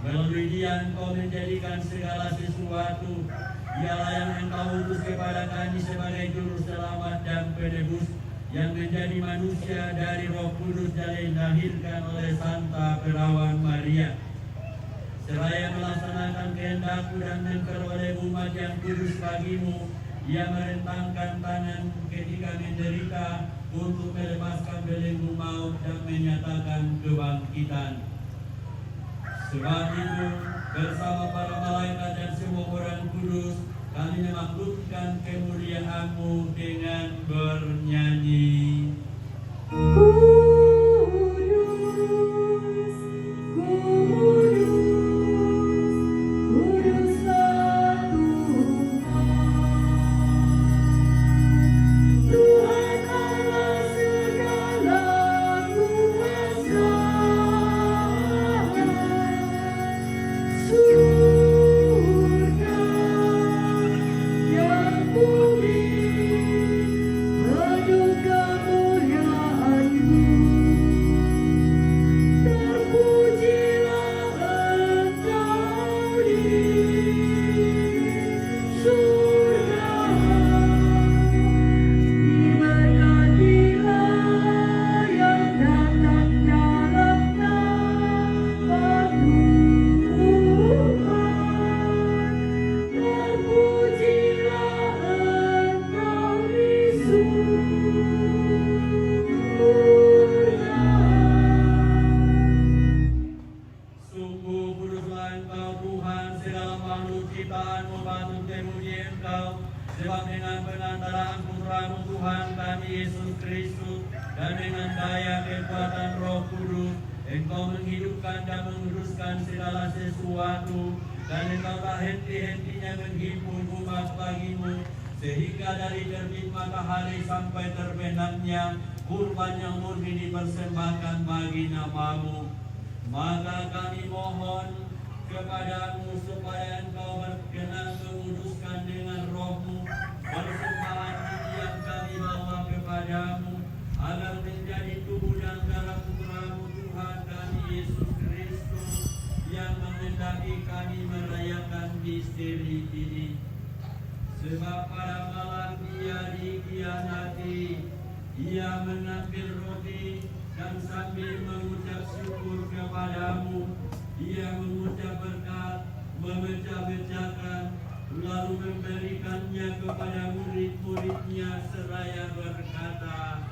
[SPEAKER 6] Melalui dia engkau menjadikan segala sesuatu. Dialah yang engkau utus kepada kami sebagai juru selamat dan penebus yang menjadi manusia dari Roh Kudus dan dilahirkan oleh Santa Perawan Maria. Seraya melaksanakan kehendakmu dan memperoleh umat yang kudus bagimu, ia merentangkan tangan ketika menderita untuk melepaskan belenggu maut dan menyatakan kebangkitan. Sebab itu, bersama para malaikat dan semua orang kudus, kami memaklumkan kemuliaan-Mu dengan bernyanyi.
[SPEAKER 3] Kudus, kudus, kuduslah Tuhan, Tuhan Allah segala kuasa. Surga yang bumi penuh kemuliaan-Mu. Terpujilah Engkau di surga. Diberkatilah yang datang dalam nama Tuhan. Terpujilah Engkau di surga.
[SPEAKER 6] Sungguh kuduslah Engkau Tuhan, segala makhluk ciptaan-Mu patut memuji Engkau. Sebab dengan pengantaraan Putramu Tuhan kami Yesus Kristus dan dengan daya kekuatan Roh Kudus, Engkau menghidupkan dan menguduskan segala sesuatu, dan Engkau tak henti-hentinya menghimpun umat bagimu, sehingga dari terbit matahari sampai terbenamnya kurban yang murni dipersembahkan bagi nama-Mu. Maka kami mohon kepadamu supaya Engkau berkenan menguduskan dengan Roh-Mu persembahan ini yang kami bawa kepadamu, agar menjadi tubuh dan darah Putramu Tuhan kami Yesus Kristus, yang mengendaki kami merayakan misteri ini. Sebab pada malam Dia dikhianati, Ia mengambil roti dan sambil mengucap syukur kepadamu, Ia mengucap berkat, memecah-mecahkan, lalu memberikannya kepada murid-muridnya seraya berkata,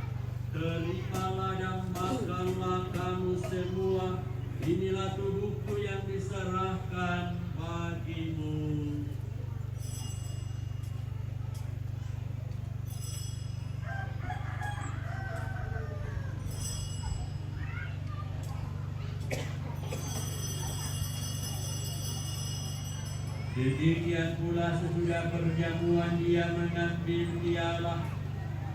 [SPEAKER 6] "Terimalah dan makanlah kamu semua, inilah tubuhku yang diserahkan bagimu." Demikian pula sesudah perjamuan Dia mengambil piala,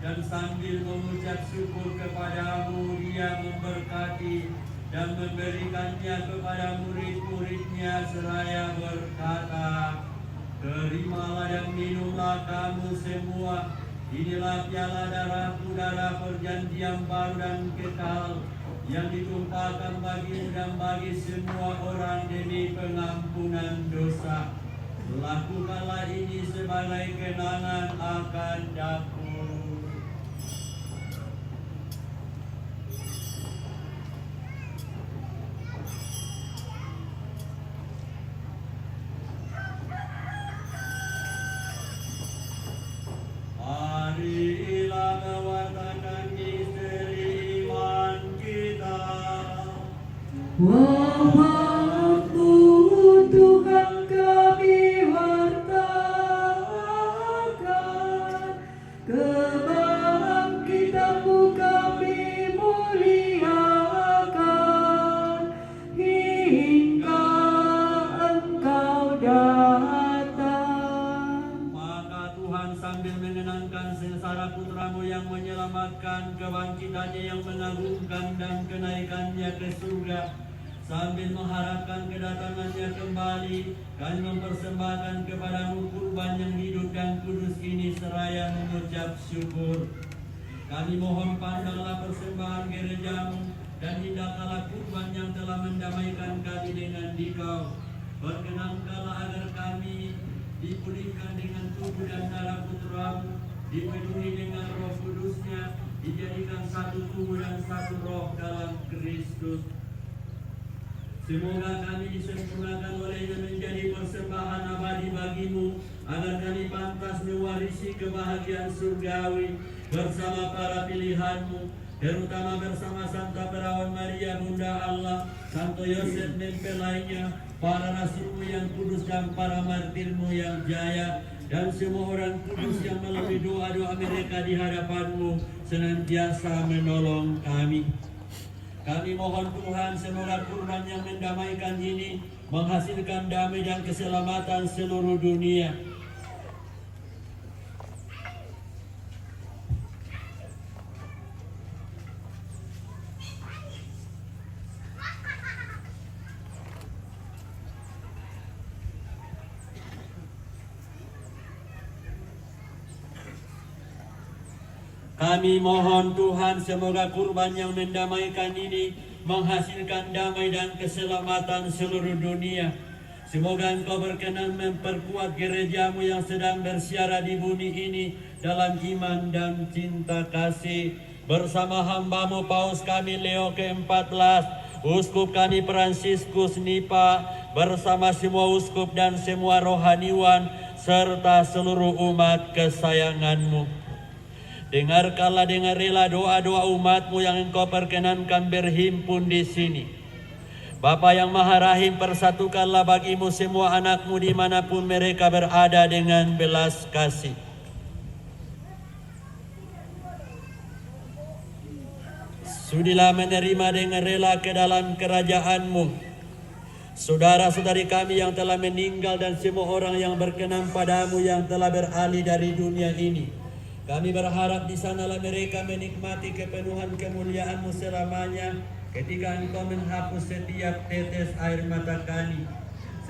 [SPEAKER 6] dan sambil mengucap syukur kepadamu Dia memberkati dan memberikannya kepada murid-muridnya seraya berkata, terimalah dan minumlah kamu semua, inilah piala darahku, darah perjanjian baru dan kekal, yang ditumpahkan bagimu dan bagi semua orang demi pengampunan dosa. Lakukanlah ini sebagai kenangan akan aku. Marilah mewartakan misteri iman kita.
[SPEAKER 3] Wahyu Tuhan kami wartakan, kebangkitan-Mu kami muliakan, hingga Engkau datang.
[SPEAKER 6] Maka Tuhan sambil mengenangkan sengsara Putra-Mu yang menyelamatkan, kebangkitannya yang mengagumkan dan kenaikannya ke surga, sambil mengharapkan kedatangannya kembali, kami mempersembahkan kepadamu kurban yang hidup dan kudus ini seraya mengucap syukur. Kami mohon pandanglah persembahan gereja-Mu dan hindaklah kurban yang telah mendamaikan kami dengan Dikau. Berkenankanlah agar kami dipulihkan dengan tubuh dan darah Putra-Mu, dipenuhi dengan Roh Kudus-Nya, dijadikan satu tubuh dan satu roh dalam Kristus. Semoga kami disempurnakan olehnya menjadi persembahan abadi bagimu, agar kami pantas mewarisi kebahagiaan surgawi bersama para pilihan-Mu, terutama bersama Santa Perawan Maria Bunda Allah, Santo Yosef mempelainya, para rasul-Mu yang kudus dan para martir-Mu yang jaya, dan semua orang kudus yang melalui doa-doa mereka di hadapan-Mu senantiasa menolong kami. Kami mohon Tuhan, semoga kurban yang mendamaikan ini menghasilkan damai dan keselamatan seluruh dunia. Kami mohon Tuhan, semoga kurban yang mendamaikan ini menghasilkan damai dan keselamatan seluruh dunia. Semoga Engkau berkenan memperkuat gereja-Mu yang sedang bersiara di bumi ini dalam iman dan cinta kasih. Bersama hamba-Mu Paus kami Leo ke-14, Uskup kami Fransiskus Nipa, bersama semua uskup dan semua rohaniwan, serta seluruh umat kesayangan-Mu. Dengarkanlah dengan rela doa-doa umat-Mu yang Engkau perkenankan berhimpun di sini. Bapa yang Maha Rahim, persatukanlah bagi-Mu semua anak-Mu dimanapun mereka berada dengan belas kasih. Sudilah menerima dengan rela ke dalam kerajaan-Mu saudara-saudari kami yang telah meninggal dan semua orang yang berkenan pada-Mu yang telah beralih dari dunia ini. Kami berharap di sanalah mereka menikmati kepenuhan kemuliaan-Mu selamanya, ketika Engkau menghapus setiap tetes air mata kami.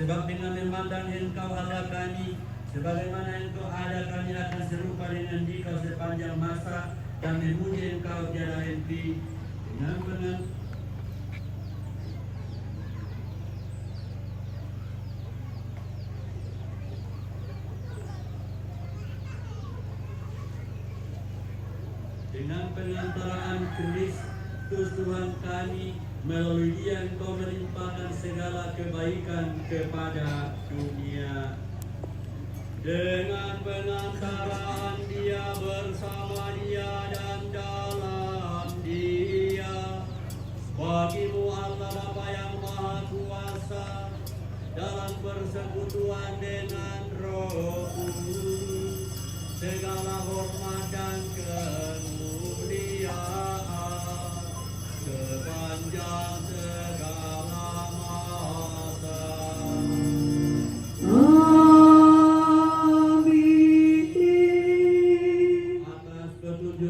[SPEAKER 6] Sebab dengan memandang Engkau Allah kami, sebagaimana Engkau ada, kami akan serupa dengan Dikau sepanjang masa, dan memuji Engkau tiada henti. Dengan benar dengan pengantaraan Kristus Tuhan kami, melalui Dia Engkau melimpahkan segala kebaikan kepada dunia. Dengan pengantaraan Dia, bersama Dia, dan dalam Dia, bagi-Mu Allah Bapa yang Maha Kuasa, dalam persekutuan dengan Roh Kudus, segala hormat dan kemuliaan sepanjang segala masa.
[SPEAKER 3] Amin.
[SPEAKER 6] Atas petunjuk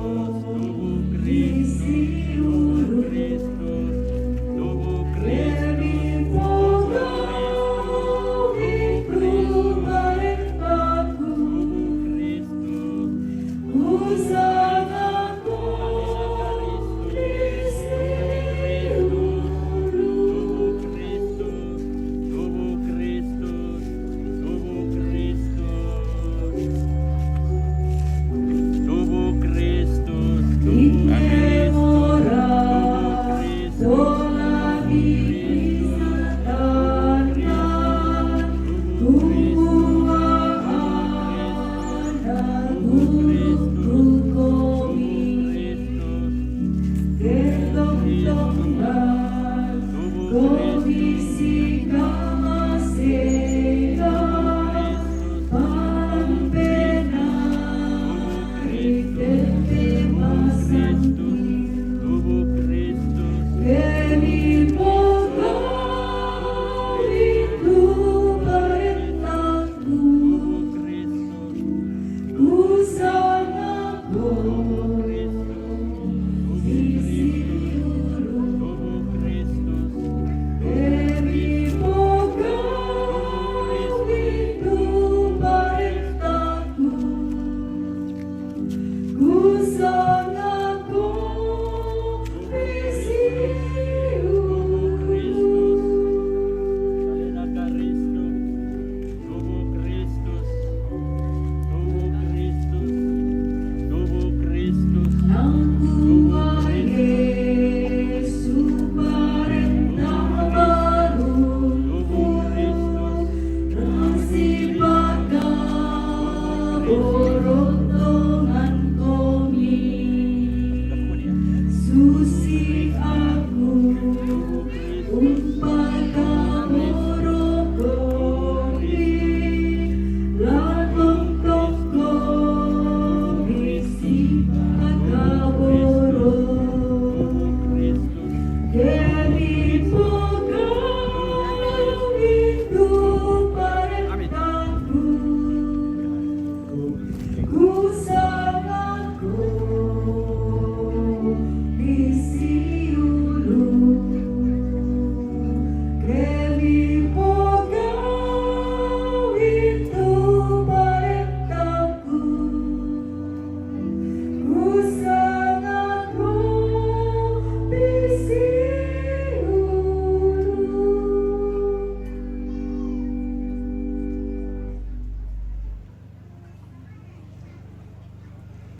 [SPEAKER 3] Uso